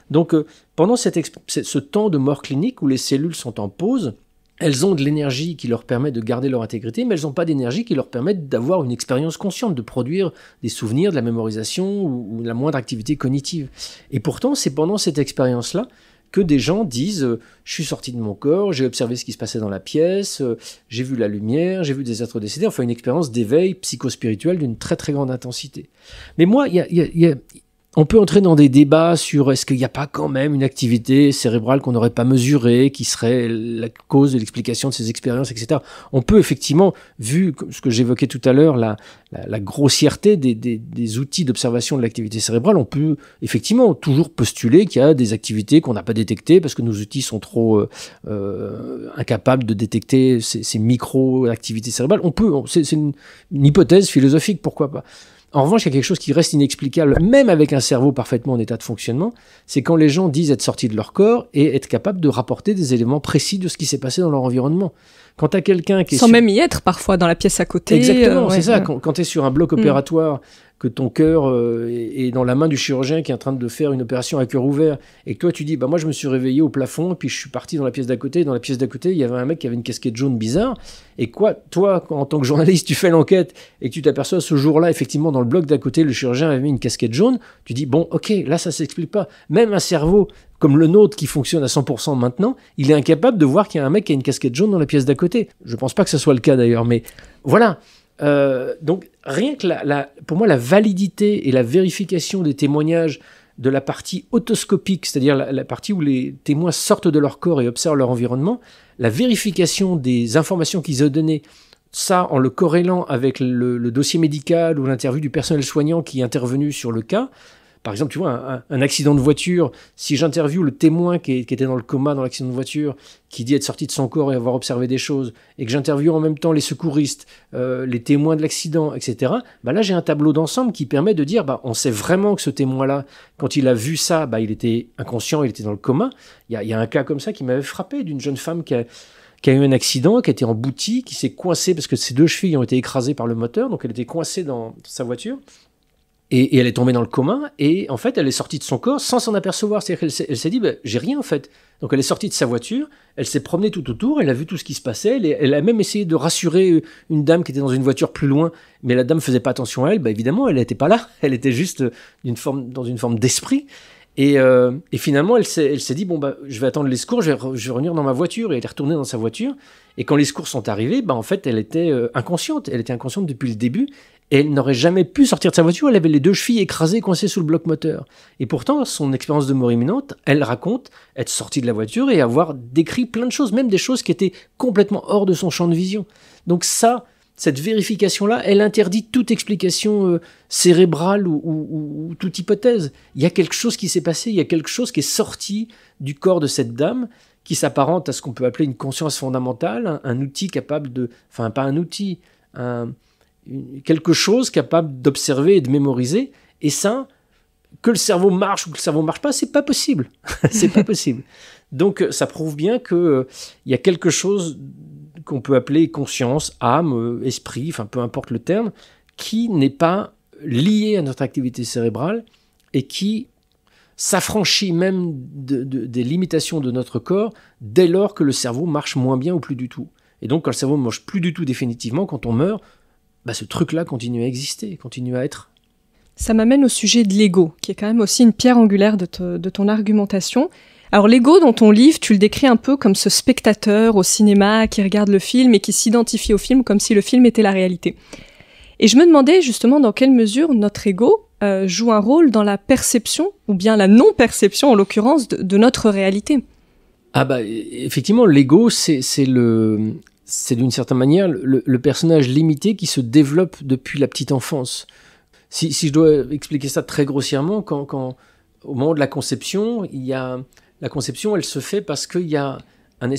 Donc, pendant ce temps de mort clinique où les cellules sont en pause, elles ont de l'énergie qui leur permet de garder leur intégrité, mais elles n'ont pas d'énergie qui leur permet d'avoir une expérience consciente, de produire des souvenirs, de la mémorisation ou de la moindre activité cognitive. Et pourtant, c'est pendant cette expérience-là que des gens disent « Je suis sorti de mon corps, j'ai observé ce qui se passait dans la pièce, j'ai vu la lumière, j'ai vu des êtres décédés », enfin une expérience d'éveil psychospirituel d'une très très grande intensité. Mais moi, on peut entrer dans des débats sur est-ce qu'il n'y a pas quand même une activité cérébrale qu'on n'aurait pas mesurée, qui serait la cause de l'explication de ces expériences, etc. On peut effectivement, vu ce que j'évoquais tout à l'heure, la grossièreté des outils d'observation de l'activité cérébrale, on peut effectivement toujours postuler qu'il y a des activités qu'on n'a pas détectées parce que nos outils sont trop incapables de détecter ces micro-activités cérébrales. C'est une hypothèse philosophique, pourquoi pas. En revanche, il y a quelque chose qui reste inexplicable, même avec un cerveau parfaitement en état de fonctionnement, c'est quand les gens disent être sortis de leur corps et être capables de rapporter des éléments précis de ce qui s'est passé dans leur environnement. Quand tu as quelqu'un qui est sans même y être parfois dans la pièce à côté. Exactement, c'est ça. Quand tu es sur un bloc opératoire, que ton cœur est dans la main du chirurgien qui est en train de faire une opération à cœur ouvert, et que toi tu dis bah moi je me suis réveillé au plafond et puis je suis parti dans la pièce d'à côté. Dans la pièce d'à côté il y avait un mec qui avait une casquette jaune bizarre, et toi en tant que journaliste tu fais l'enquête et que tu t'aperçois ce jour-là effectivement dans le bloc d'à côté le chirurgien avait mis une casquette jaune, tu dis bon ok, là ça s'explique pas. Même un cerveau comme le nôtre qui fonctionne à 100% maintenant, il est incapable de voir qu'il y a un mec qui a une casquette jaune dans la pièce d'à côté. Je pense pas que ce soit le cas d'ailleurs, mais voilà. Donc rien que pour moi la validité et la vérification des témoignages de la partie otoscopique, c'est-à-dire la partie où les témoins sortent de leur corps et observent leur environnement, la vérification des informations qu'ils ont données, ça en le corrélant avec le dossier médical ou l'interview du personnel soignant qui est intervenu sur le cas. Par exemple, tu vois, un accident de voiture, si j'interviewe le témoin qui était dans le coma dans l'accident de voiture, qui dit être sorti de son corps et avoir observé des choses, et que j'interviewe en même temps les secouristes, les témoins de l'accident, etc., bah là j'ai un tableau d'ensemble qui permet de dire, bah, on sait vraiment que ce témoin-là, quand il a vu ça, bah, il était inconscient, il était dans le coma. Il y a un cas comme ça qui m'avait frappé, d'une jeune femme qui a eu un accident, qui était emboutie, qui s'est coincée parce que ses 2 chevilles ont été écrasées par le moteur, donc elle était coincée dans sa voiture. Et elle est tombée dans le coma, et en fait, elle est sortie de son corps sans s'en apercevoir. C'est-à-dire qu'elle s'est dit, bah, j'ai rien en fait. Donc elle est sortie de sa voiture, elle s'est promenée tout autour, elle a vu tout ce qui se passait, elle a même essayé de rassurer une dame qui était dans une voiture plus loin, mais la dame faisait pas attention à elle. Bah, évidemment, elle n'était pas là, elle était juste dans une forme d'esprit. Et finalement, elle s'est dit, bon, bah, je vais attendre les secours, je vais revenir dans ma voiture, et elle est retournée dans sa voiture. Et quand les secours sont arrivés, bah, en fait, elle était inconsciente. Elle était inconsciente depuis le début. Et elle n'aurait jamais pu sortir de sa voiture, elle avait les 2 chevilles écrasées, coincées sous le bloc moteur. Et pourtant, son expérience de mort imminente, elle raconte être sortie de la voiture et avoir décrit plein de choses, même des choses qui étaient complètement hors de son champ de vision. Donc ça, cette vérification-là, elle interdit toute explication cérébrale ou toute hypothèse. Il y a quelque chose qui s'est passé, il y a quelque chose qui est sorti du corps de cette dame, qui s'apparente à ce qu'on peut appeler une conscience fondamentale, un outil capable de... Enfin, pas un outil, quelque chose capable d'observer et de mémoriser, et ça, que le cerveau marche ou que le cerveau marche pas, c'est pas possible. C'est pas possible. Donc ça prouve bien que il y a quelque chose qu'on peut appeler conscience, âme, esprit, enfin peu importe le terme, qui n'est pas lié à notre activité cérébrale et qui s'affranchit même des limitations de notre corps dès lors que le cerveau marche moins bien ou plus du tout. Et donc quand le cerveau ne marche plus du tout définitivement, quand on meurt, bah, ce truc-là continue à exister, continue à être. Ça m'amène au sujet de l'ego, qui est quand même aussi une pierre angulaire de ton argumentation. Alors l'ego dans ton livre, tu le décris un peu comme ce spectateur au cinéma qui regarde le film et qui s'identifie au film comme si le film était la réalité. Et je me demandais justement dans quelle mesure notre ego joue un rôle dans la perception, ou bien la non-perception en l'occurrence, de notre réalité. Ah bah effectivement, l'ego, c'est d'une certaine manière le personnage limité qui se développe depuis la petite enfance. Si je dois expliquer ça très grossièrement, quand au moment de la conception, la conception, elle se fait parce qu'il y a un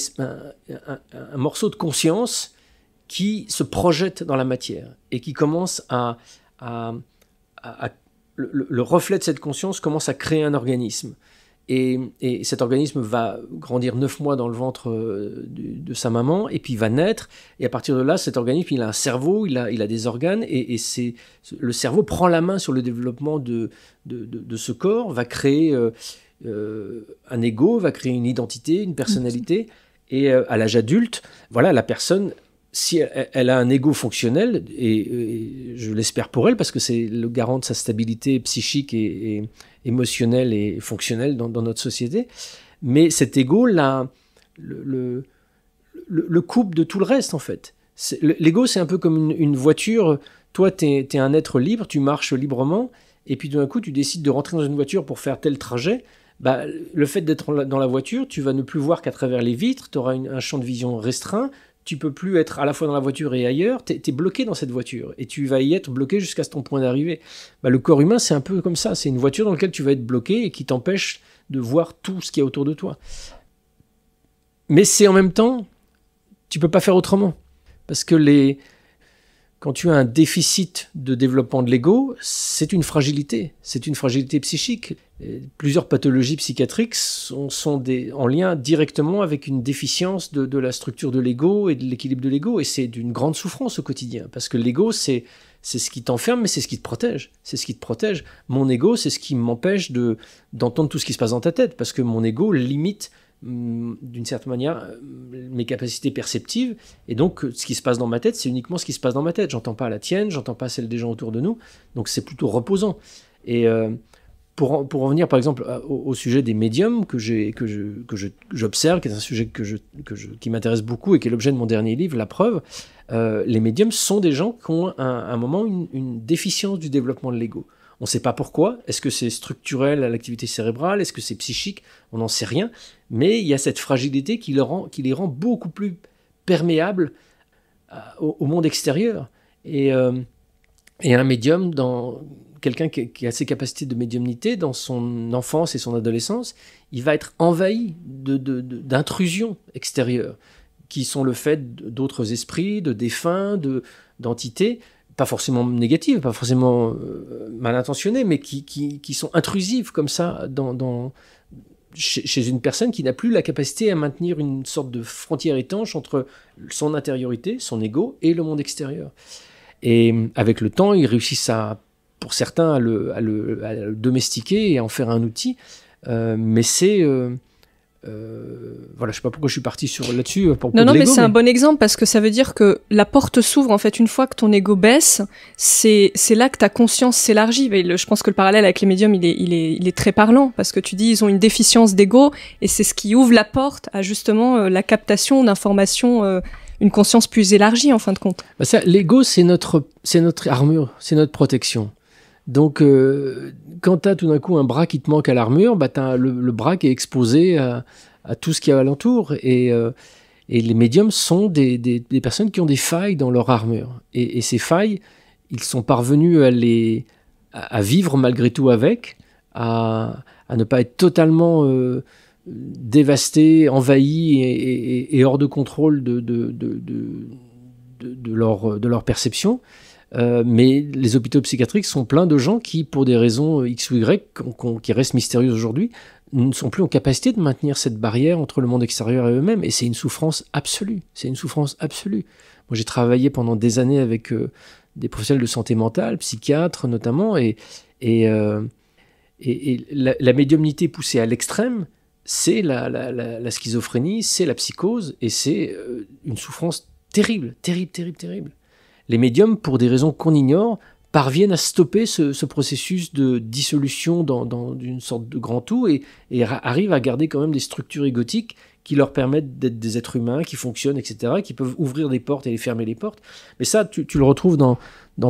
morceau de conscience qui se projette dans la matière et qui commence le reflet de cette conscience commence à créer un organisme. Et cet organisme va grandir 9 mois dans le ventre de sa maman, et puis il va naître, et à partir de là, cet organisme, il a un cerveau, il a des organes, et le cerveau prend la main sur le développement de ce corps, va créer un ego, va créer une identité, une personnalité, et à l'âge adulte, voilà, la personne, si elle a un ego fonctionnel, et je l'espère pour elle, parce que c'est le garant de sa stabilité psychique et émotionnelle et fonctionnelle dans notre société, mais cet ego le coupe de tout le reste en fait. L'ego, c'est un peu comme une voiture. Toi, t'es un être libre, tu marches librement, et puis d'un coup, tu décides de rentrer dans une voiture pour faire tel trajet. Bah, le fait d'être dans la voiture, tu vas ne plus voir qu'à travers les vitres, tu auras un champ de vision restreint, tu peux plus être à la fois dans la voiture et ailleurs, tu es bloqué dans cette voiture, et tu vas y être bloqué jusqu'à ton point d'arrivée. Bah, le corps humain, c'est un peu comme ça, c'est une voiture dans laquelle tu vas être bloqué et qui t'empêche de voir tout ce qu'il y a autour de toi. Mais c'est en même temps, tu peux pas faire autrement, parce que quand tu as un déficit de développement de l'ego, c'est une fragilité psychique. Plusieurs pathologies psychiatriques sont en lien directement avec une déficience de la structure de l'ego et de l'équilibre de l'ego, et c'est d'une grande souffrance au quotidien, parce que l'ego, c'est ce qui t'enferme, mais c'est ce qui te protège. C'est ce qui te protège. Mon ego, c'est ce qui m'empêche d'entendre tout ce qui se passe dans ta tête, parce que mon ego limite d'une certaine manière mes capacités perceptives, et donc ce qui se passe dans ma tête, c'est uniquement ce qui se passe dans ma tête. J'entends pas la tienne, j'entends pas celle des gens autour de nous, donc c'est plutôt reposant. Et pour en venir par exemple au sujet des médiums que j'observe, qui est un sujet qui m'intéresse beaucoup et qui est l'objet de mon dernier livre, La Preuve, les médiums sont des gens qui ont à un moment une déficience du développement de l'ego. On ne sait pas pourquoi. Est-ce que c'est structurel à l'activité cérébrale? Est-ce que c'est psychique? On n'en sait rien. Mais il y a cette fragilité qui les rend beaucoup plus perméables au monde extérieur. Et un médium, quelqu'un qui a ses capacités de médiumnité, dans son enfance et son adolescence, il va être envahi d'intrusions extérieures, qui sont le fait d'autres esprits, de défunts, d'entités, pas forcément négatives, pas forcément mal intentionnées, mais qui sont intrusives comme ça chez une personne qui n'a plus la capacité à maintenir une sorte de frontière étanche entre son intériorité, son ego, et le monde extérieur. Et avec le temps, ils réussissent pour certains à le domestiquer et à en faire un outil, mais c'est... voilà, je sais pas pourquoi je suis parti là-dessus. Non, mais c'est un bon exemple parce que ça veut dire que la porte s'ouvre en fait une fois que ton ego baisse. C'est là que ta conscience s'élargit. Je pense que le parallèle avec les médiums, il est très parlant parce que tu dis ils ont une déficience d'ego et c'est ce qui ouvre la porte à justement la captation d'informations, une conscience plus élargie en fin de compte. L'ego, c'est notre armure, c'est notre protection. Donc, quand tu as tout d'un coup un bras qui te manque à l'armure, tu as le bras qui est exposé à tout ce qu'il y a alentour. Et les médiums sont des personnes qui ont des failles dans leur armure. Et ces failles, ils sont parvenus à vivre malgré tout avec, à ne pas être totalement dévastés, envahis et hors de contrôle de leur perception. Mais les hôpitaux psychiatriques sont pleins de gens qui, pour des raisons X ou Y, qui restent mystérieuses aujourd'hui, ne sont plus en capacité de maintenir cette barrière entre le monde extérieur et eux-mêmes. Et c'est une souffrance absolue. C'est une souffrance absolue. Moi, j'ai travaillé pendant des années avec des professionnels de santé mentale, psychiatres notamment, et la médiumnité poussée à l'extrême, c'est la schizophrénie, c'est la psychose, et c'est une souffrance terrible, terrible, terrible, terrible. Les médiums, pour des raisons qu'on ignore, parviennent à stopper ce processus de dissolution dans une sorte de grand tout et arrivent à garder quand même des structures égotiques qui leur permettent d'être des êtres humains, qui fonctionnent, etc., qui peuvent ouvrir des portes et les fermer les portes. Mais ça, tu le retrouves dans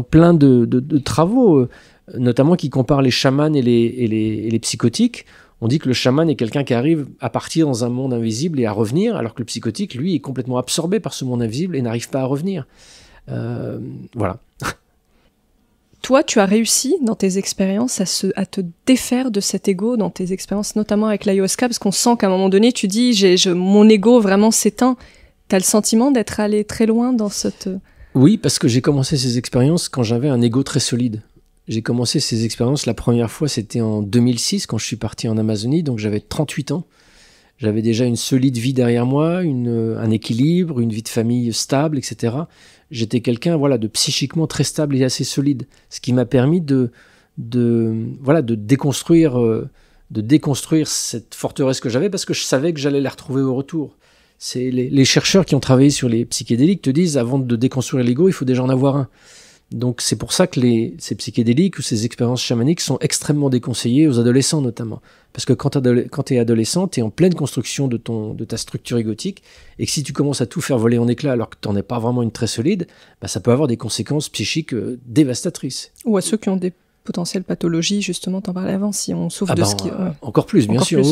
plein de travaux, notamment qui comparent les chamans et les psychotiques. On dit que le chaman est quelqu'un qui arrive à partir dans un monde invisible et à revenir, alors que le psychotique, lui, est complètement absorbé par ce monde invisible et n'arrive pas à revenir. Voilà. Toi, tu as réussi dans tes expériences à te défaire de cet ego, dans tes expériences notamment avec l'ayahuasca, parce qu'on sent qu'à un moment donné, tu dis mon ego vraiment s'éteint. T'as le sentiment d'être allé très loin dans cette... Oui, parce que j'ai commencé ces expériences quand j'avais un ego très solide. J'ai commencé ces expériences, la première fois, c'était en 2006, quand je suis parti en Amazonie, donc j'avais 38 ans. J'avais déjà une solide vie derrière moi, un équilibre, une vie de famille stable, etc. J'étais quelqu'un de psychiquement très stable et assez solide, ce qui m'a permis de déconstruire cette forteresse que j'avais, parce que je savais que j'allais la retrouver au retour. C'est les chercheurs qui ont travaillé sur les psychédéliques te disent, avant de déconstruire l'ego, il faut déjà en avoir un. Donc c'est pour ça que ces psychédéliques ou ces expériences chamaniques sont extrêmement déconseillées aux adolescents notamment. Parce que quand tu es adolescent, tu es en pleine construction de ta structure égotique, et que si tu commences à tout faire voler en éclats alors que tu n'en es pas vraiment une très solide, ça peut avoir des conséquences psychiques dévastatrices. Ou à ceux qui ont des potentielles pathologies, justement, t'en parlais avant, si on souffre de ce qui... Encore plus, bien sûr.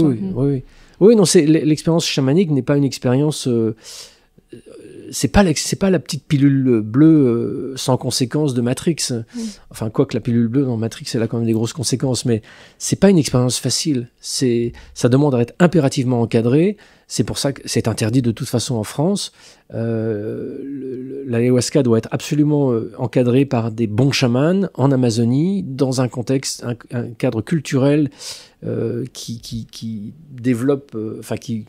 Oui, non, l'expérience chamanique n'est pas une expérience... c'est pas la petite pilule bleue sans conséquences de Matrix. Enfin, quoi que la pilule bleue dans Matrix, elle a quand même des grosses conséquences, mais c'est pas une expérience facile. Ça demande à être impérativement encadré. C'est pour ça que c'est interdit de toute façon en France. L'ayahuasca doit être absolument encadré par des bons chamans en Amazonie, dans un contexte, un cadre culturel qui développe, qui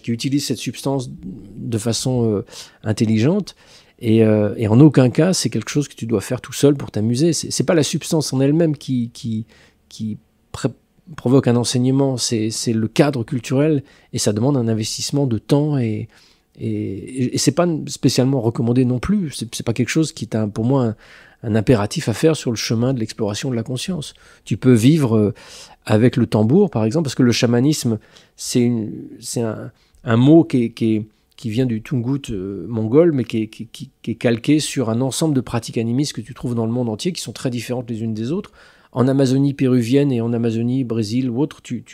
utilise cette substance de façon intelligente. Et en aucun cas, c'est quelque chose que tu dois faire tout seul pour t'amuser. C'est pas la substance en elle-même qui provoque un enseignement, c'est le cadre culturel, et ça demande un investissement de temps et c'est pas spécialement recommandé non plus. C'est pas quelque chose qui est pour moi un impératif à faire sur le chemin de l'exploration de la conscience. Tu peux vivre avec le tambour, par exemple, parce que le chamanisme, c'est un mot qui vient du Tungut mongol, mais qui est calqué sur un ensemble de pratiques animistes que tu trouves dans le monde entier, qui sont très différentes les unes des autres. en Amazonie péruvienne et en Amazonie, Brésil ou autre, tu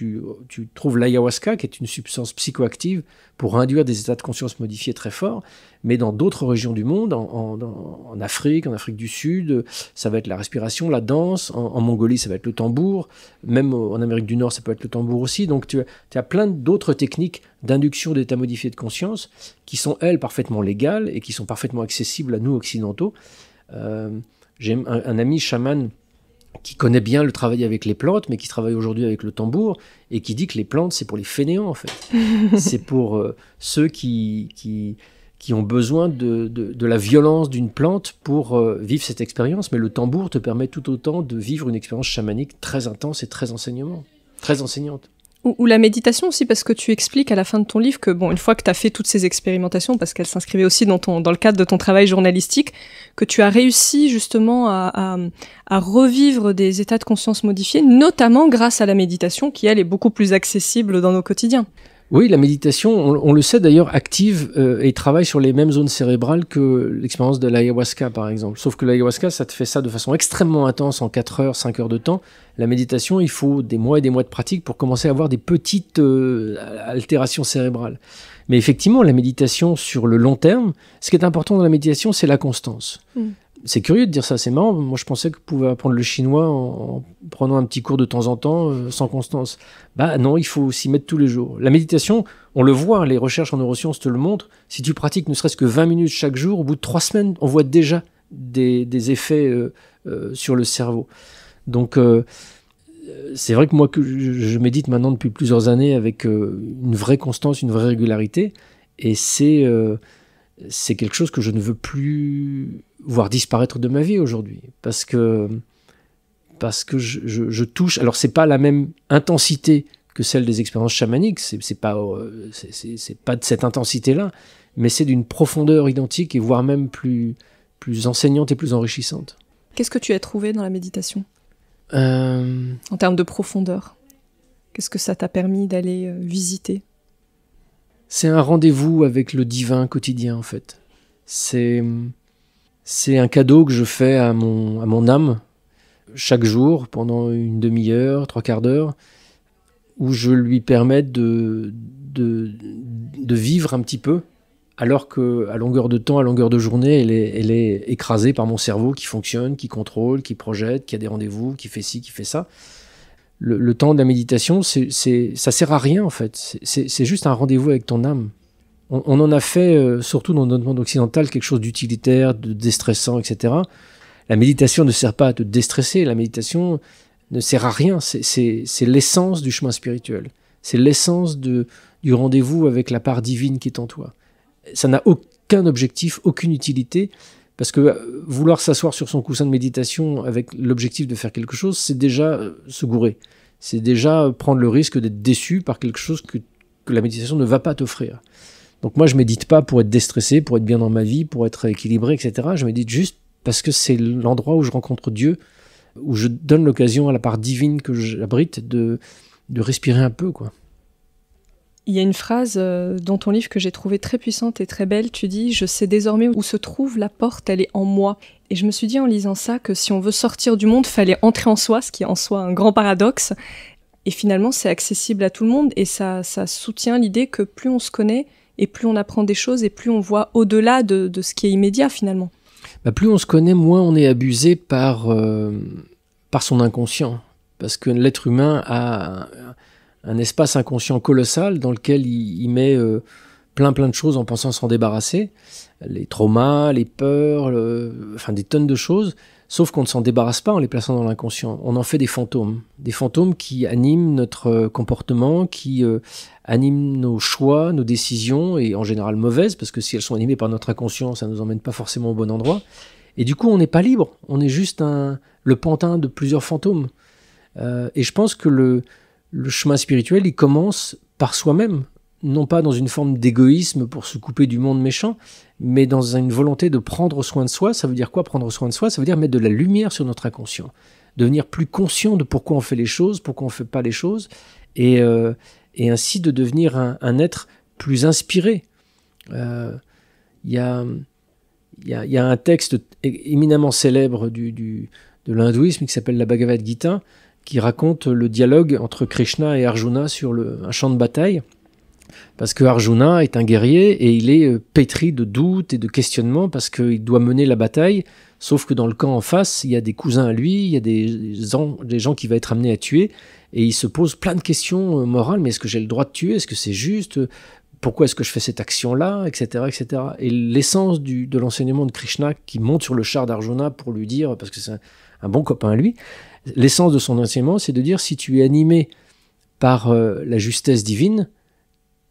trouves l'ayahuasca, qui est une substance psychoactive pour induire des états de conscience modifiés très forts. Mais dans d'autres régions du monde, en Afrique du Sud, ça va être la respiration, la danse. En Mongolie, ça va être le tambour. Même en Amérique du Nord, ça peut être le tambour aussi. Donc tu as plein d'autres techniques d'induction d'états modifiés de conscience qui sont, elles, parfaitement légales et qui sont parfaitement accessibles à nous occidentaux. J'ai un ami chaman qui connaît bien le travail avec les plantes, mais qui travaille aujourd'hui avec le tambour, et qui dit que les plantes, c'est pour les fainéants, en fait. C'est pour ceux qui ont besoin de la violence d'une plante pour vivre cette expérience. Mais le tambour te permet tout autant de vivre une expérience chamanique très intense et très enseignante. Ou la méditation aussi, parce que tu expliques à la fin de ton livre que, une fois que tu as fait toutes ces expérimentations, parce qu'elles s'inscrivaient aussi dans le cadre de ton travail journalistique, que tu as réussi justement à revivre des états de conscience modifiés, notamment grâce à la méditation, qui, elle, est beaucoup plus accessible dans nos quotidiens. Oui, la méditation, on le sait d'ailleurs, active et travaille sur les mêmes zones cérébrales que l'expérience de l'ayahuasca, par exemple. Sauf que l'ayahuasca, ça te fait ça de façon extrêmement intense en 4 heures, 5 heures de temps. La méditation, il faut des mois et des mois de pratique pour commencer à avoir des petites altérations cérébrales. Mais effectivement, la méditation sur le long terme, ce qui est important dans la méditation, c'est la constance. C'est curieux de dire ça, c'est marrant. Moi, je pensais que vous pouvez apprendre le chinois en prenant un petit cours de temps en temps, sans constance. Non, il faut s'y mettre tous les jours. La méditation, on le voit, les recherches en neurosciences te le montrent. Si tu pratiques ne serait-ce que 20 minutes chaque jour, au bout de 3 semaines, on voit déjà des effets sur le cerveau. Donc, c'est vrai que moi, je médite maintenant depuis plusieurs années avec une vraie constance, une vraie régularité. Et c'est quelque chose que je ne veux plus voir disparaître de ma vie aujourd'hui, parce que je touche. Alors c'est pas la même intensité que celle des expériences chamaniques, c'est pas de cette intensité-là, mais c'est d'une profondeur identique et voire même plus enseignante et plus enrichissante. Qu'est-ce que tu as trouvé dans la méditation en termes de profondeur? Qu'est-ce que ça t'a permis d'aller visiter? C'est un rendez-vous avec le divin quotidien, en fait. C'est un cadeau que je fais à mon âme chaque jour pendant une demi-heure, 3/4 d'heure, où je lui permets de vivre un petit peu, alors qu'à longueur de temps, à longueur de journée, elle est écrasée par mon cerveau qui fonctionne, qui contrôle, qui projette, qui a des rendez-vous, qui fait ci, qui fait ça. Le temps de la méditation, ça sert à rien en fait. C'est juste un rendez-vous avec ton âme. On en a fait, surtout dans notre monde occidental, quelque chose d'utilitaire, de déstressant, etc. La méditation ne sert pas à te déstresser. La méditation ne sert à rien. C'est l'essence du chemin spirituel. C'est l'essence du rendez-vous avec la part divine qui est en toi. Ça n'a aucun objectif, aucune utilité. Parce que vouloir s'asseoir sur son coussin de méditation avec l'objectif de faire quelque chose, c'est déjà se gourer. C'est déjà prendre le risque d'être déçu par quelque chose que la méditation ne va pas t'offrir. Donc moi, je médite pas pour être déstressé, pour être bien dans ma vie, pour être équilibré, etc. Je médite juste parce que c'est l'endroit où je rencontre Dieu, où je donne l'occasion à la part divine que j'abrite de respirer un peu, quoi. Il y a une phrase dans ton livre que j'ai trouvée très puissante et très belle. Tu dis « Je sais désormais où se trouve la porte, elle est en moi ». Et je me suis dit en lisant ça que si on veut sortir du monde, il fallait entrer en soi, ce qui est en soi un grand paradoxe. Et finalement, c'est accessible à tout le monde et ça soutient l'idée que plus on se connaît et plus on apprend des choses et plus on voit au-delà de ce qui est immédiat finalement. Plus on se connaît, moins on est abusé par son inconscient. Parce que l'être humain a un espace inconscient colossal dans lequel il met plein de choses en pensant s'en débarrasser. Les traumas, les peurs, des tonnes de choses. Sauf qu'on ne s'en débarrasse pas en les plaçant dans l'inconscient. On en fait des fantômes qui animent notre comportement, qui animent nos choix, nos décisions, et en général mauvaises, parce que si elles sont animées par notre inconscient, ça ne nous emmène pas forcément au bon endroit. Et du coup, on n'est pas libre. On est juste le pantin de plusieurs fantômes. Et je pense que le chemin spirituel, il commence par soi-même, non pas dans une forme d'égoïsme pour se couper du monde méchant, mais dans une volonté de prendre soin de soi. Ça veut dire quoi, prendre soin de soi? Ça veut dire mettre de la lumière sur notre inconscient, devenir plus conscient de pourquoi on fait les choses, pourquoi on ne fait pas les choses, et ainsi de devenir un être plus inspiré. Il y a il y a un texte éminemment célèbre de l'hindouisme qui s'appelle la Bhagavad Gita, qui raconte le dialogue entre Krishna et Arjuna sur un champ de bataille. Parce que Arjuna est un guerrier et il est pétri de doutes et de questionnements parce qu'il doit mener la bataille, sauf que dans le camp en face, il y a des cousins à lui, il y a des gens qu'il va être amené à tuer, et il se pose plein de questions morales. Mais est-ce que j'ai le droit de tuer? Est-ce que c'est juste? Pourquoi est-ce que je fais cette action-là? Etc., etc. Et l'essence de l'enseignement de Krishna qui monte sur le char d'Arjuna pour lui dire, parce que c'est un bon copain à lui, l'essence de son enseignement, c'est de dire, si tu es animé par la justesse divine,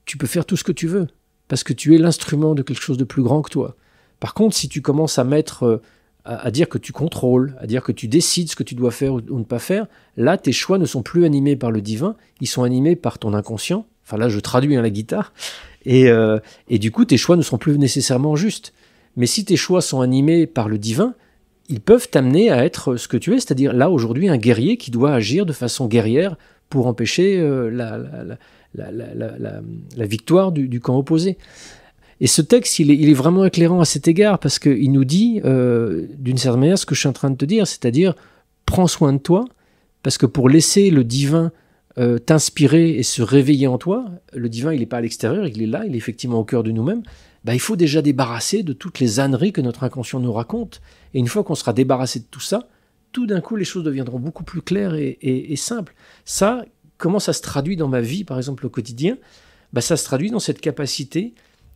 tu peux faire tout ce que tu veux, parce que tu es l'instrument de quelque chose de plus grand que toi. Par contre, si tu commences à dire que tu contrôles, à dire que tu décides ce que tu dois faire ou ne pas faire, là, tes choix ne sont plus animés par le divin, ils sont animés par ton inconscient. Enfin là, je traduis la guitare. Et du coup, tes choix ne sont plus nécessairement justes. Mais si tes choix sont animés par le divin, ils peuvent t'amener à être ce que tu es, c'est-à-dire là, aujourd'hui, un guerrier qui doit agir de façon guerrière pour empêcher la victoire du camp opposé. Et ce texte, il est vraiment éclairant à cet égard, parce qu'il nous dit, d'une certaine manière, ce que je suis en train de te dire, c'est-à-dire, prends soin de toi, parce que pour laisser le divin t'inspirer et se réveiller en toi, le divin, il n'est pas à l'extérieur, il est là, il est effectivement au cœur de nous-mêmes, il faut déjà débarrasser de toutes les âneries que notre inconscient nous raconte. Et une fois qu'on sera débarrassé de tout ça, tout d'un coup, les choses deviendront beaucoup plus claires et simples. Ça, comment ça se traduit dans ma vie, par exemple, au quotidien? Ça se traduit dans cette capacité,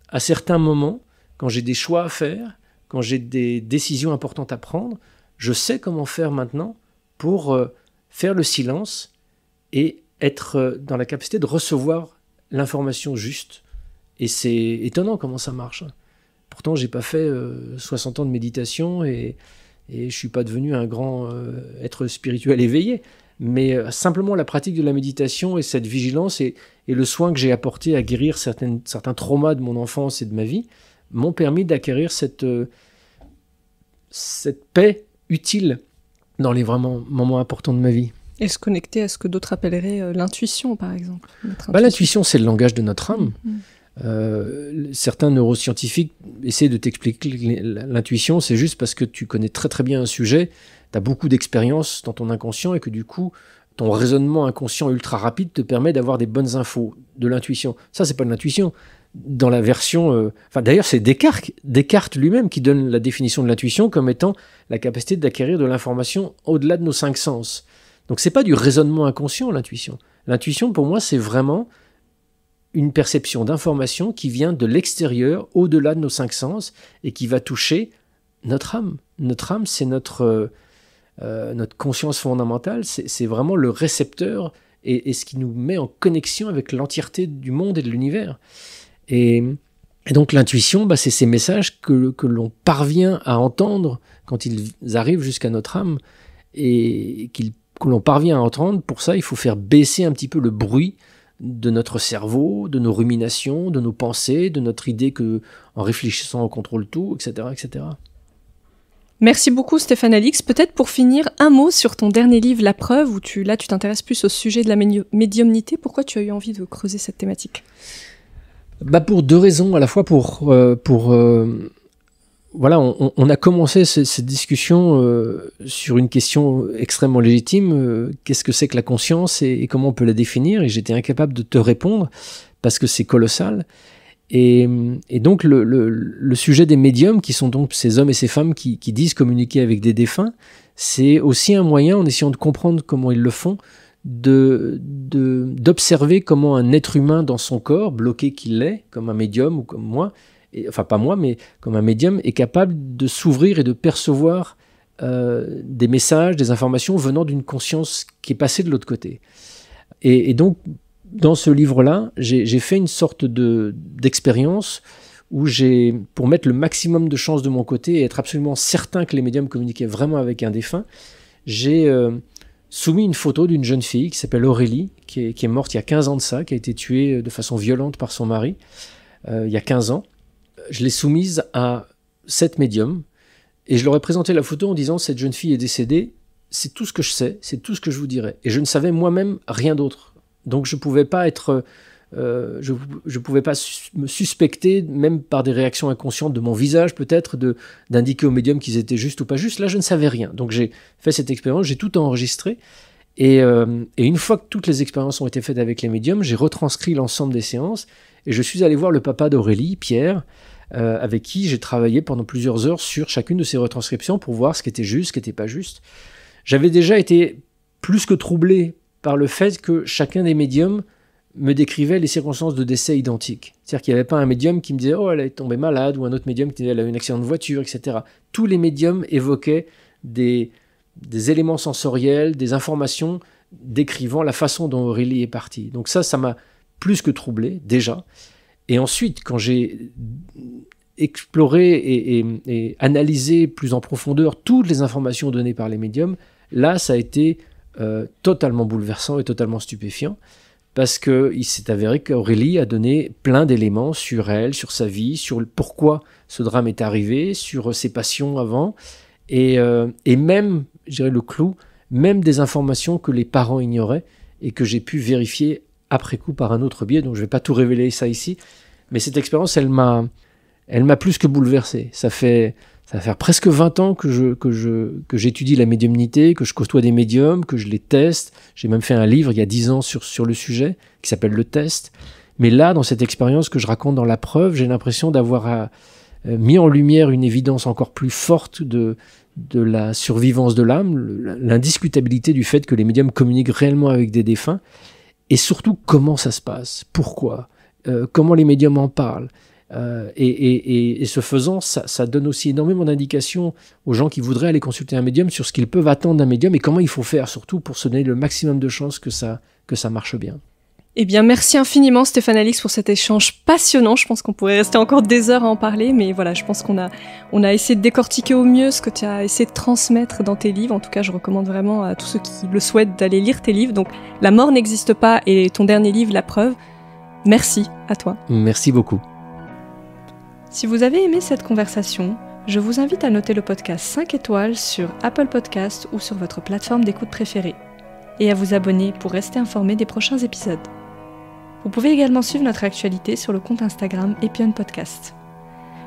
à certains moments, quand j'ai des choix à faire, quand j'ai des décisions importantes à prendre, je sais comment faire maintenant pour faire le silence et être dans la capacité de recevoir l'information juste. Et c'est étonnant comment ça marche. Pourtant, j'ai pas fait 60 ans de méditation et je suis pas devenu un grand être spirituel éveillé. Mais simplement la pratique de la méditation et cette vigilance et le soin que j'ai apporté à guérir certains traumas de mon enfance et de ma vie m'ont permis d'acquérir cette paix utile dans les vraiment moments importants de ma vie. Et se connecter à ce que d'autres appelleraient l'intuition, par exemple. L'intuition, c'est le langage de notre âme. Certains neuroscientifiques essaient de t'expliquer l'intuition, c'est juste parce que tu connais très très bien un sujet, tu as beaucoup d'expérience dans ton inconscient et que du coup, ton raisonnement inconscient ultra rapide te permet d'avoir des bonnes infos, de l'intuition. Ça, c'est pas de l'intuition. Dans la version... d'ailleurs, c'est Descartes lui-même qui donne la définition de l'intuition comme étant la capacité d'acquérir de l'information au-delà de nos 5 sens. Donc, c'est pas du raisonnement inconscient, l'intuition. L'intuition, pour moi, c'est vraiment une perception d'information qui vient de l'extérieur, au-delà de nos 5 sens, et qui va toucher notre âme. Notre âme, c'est notre conscience fondamentale, c'est vraiment le récepteur et ce qui nous met en connexion avec l'entièreté du monde et de l'univers. Et donc l'intuition, c'est ces messages que l'on parvient à entendre quand ils arrivent jusqu'à notre âme et que l'on parvient à entendre. Pour ça, il faut faire baisser un petit peu le bruit de notre cerveau, de nos ruminations, de nos pensées, de notre idée que en réfléchissant on contrôle tout, etc., etc. Merci beaucoup Stéphane Alix. Peut-être pour finir, un mot sur ton dernier livre, La Preuve, où tu t'intéresses plus au sujet de la médiumnité. Pourquoi tu as eu envie de creuser cette thématique ? Pour 2 raisons. À la fois on a commencé cette discussion sur une question extrêmement légitime. Qu'est-ce que c'est que la conscience et comment on peut la définir? Et j'étais incapable de te répondre parce que c'est colossal. Et donc le sujet des médiums, qui sont donc ces hommes et ces femmes qui disent communiquer avec des défunts, c'est aussi un moyen, en essayant de comprendre comment ils le font, d'observer comment un être humain dans son corps, bloqué qu'il est, comme un médium ou comme moi, enfin pas moi, mais comme un médium, est capable de s'ouvrir et de percevoir des messages, des informations venant d'une conscience qui est passée de l'autre côté. Et donc, dans ce livre-là, j'ai fait une sorte d'expérience où pour mettre le maximum de chance de mon côté et être absolument certain que les médiums communiquaient vraiment avec un défunt, j'ai soumis une photo d'une jeune fille qui s'appelle Aurélie, qui est morte il y a 15 ans de ça, qui a été tuée de façon violente par son mari il y a 15 ans. Je l'ai soumise à 7 médiums et je leur ai présenté la photo en disant « Cette jeune fille est décédée, c'est tout ce que je sais, c'est tout ce que je vous dirai. » Et je ne savais moi-même rien d'autre. Donc je ne pouvais pas être je ne pouvais pas me suspecter, même par des réactions inconscientes de mon visage peut-être, d'indiquer au médium qu'ils étaient justes ou pas justes. Là, je ne savais rien. Donc j'ai fait cette expérience, j'ai tout enregistré. Et une fois que toutes les expériences ont été faites avec les médiums, j'ai retranscrit l'ensemble des séances et je suis allé voir le papa d'Aurélie, Pierre, avec qui j'ai travaillé pendant plusieurs heures sur chacune de ces retranscriptions pour voir ce qui était juste, ce qui n'était pas juste. J'avais déjà été plus que troublé par le fait que chacun des médiums me décrivait les circonstances de décès identiques. C'est-à-dire qu'il n'y avait pas un médium qui me disait « Oh, elle est tombée malade » ou un autre médium qui disait « Elle a eu un accident de voiture », etc. Tous les médiums évoquaient des éléments sensoriels, des informations décrivant la façon dont Aurélie est partie. Donc ça m'a plus que troublé, déjà. Et ensuite, quand j'ai exploré et analysé plus en profondeur toutes les informations données par les médiums, là, ça a été totalement bouleversant et totalement stupéfiant, parce qu'il s'est avéré qu'Aurélie a donné plein d'éléments sur elle, sur sa vie, sur pourquoi ce drame est arrivé, sur ses passions avant, et même, je dirais le clou, même des informations que les parents ignoraient et que j'ai pu vérifier après coup par un autre biais, donc je ne vais pas tout révéler ça ici, mais cette expérience, elle m'a plus que bouleversé. Ça va faire presque 20 ans que j'étudie la médiumnité, que je côtoie des médiums, que je les teste. J'ai même fait un livre il y a 10 ans sur le sujet, qui s'appelle Le Test. Mais là, dans cette expérience que je raconte dans La Preuve, j'ai l'impression d'avoir mis en lumière une évidence encore plus forte de la survivance de l'âme, l'indiscutabilité du fait que les médiums communiquent réellement avec des défunts, et surtout comment ça se passe, pourquoi, comment les médiums en parlent. Et ce faisant, ça donne aussi énormément d'indications aux gens qui voudraient aller consulter un médium sur ce qu'ils peuvent attendre d'un médium et comment il faut faire, surtout pour se donner le maximum de chances que ça marche bien. Eh bien, merci infiniment Stéphane Alix pour cet échange passionnant. Je pense qu'on pourrait rester encore des heures à en parler, mais voilà, je pense qu'on a essayé de décortiquer au mieux ce que tu as essayé de transmettre dans tes livres. En tout cas, je recommande vraiment à tous ceux qui le souhaitent d'aller lire tes livres. Donc, La mort n'existe pas et ton dernier livre, La Preuve. Merci à toi. Merci beaucoup. Si vous avez aimé cette conversation, je vous invite à noter le podcast 5 étoiles sur Apple Podcasts ou sur votre plateforme d'écoute préférée, et à vous abonner pour rester informé des prochains épisodes. Vous pouvez également suivre notre actualité sur le compte Instagram Epion Podcast.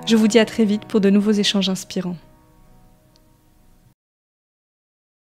Je vous dis à très vite pour de nouveaux échanges inspirants.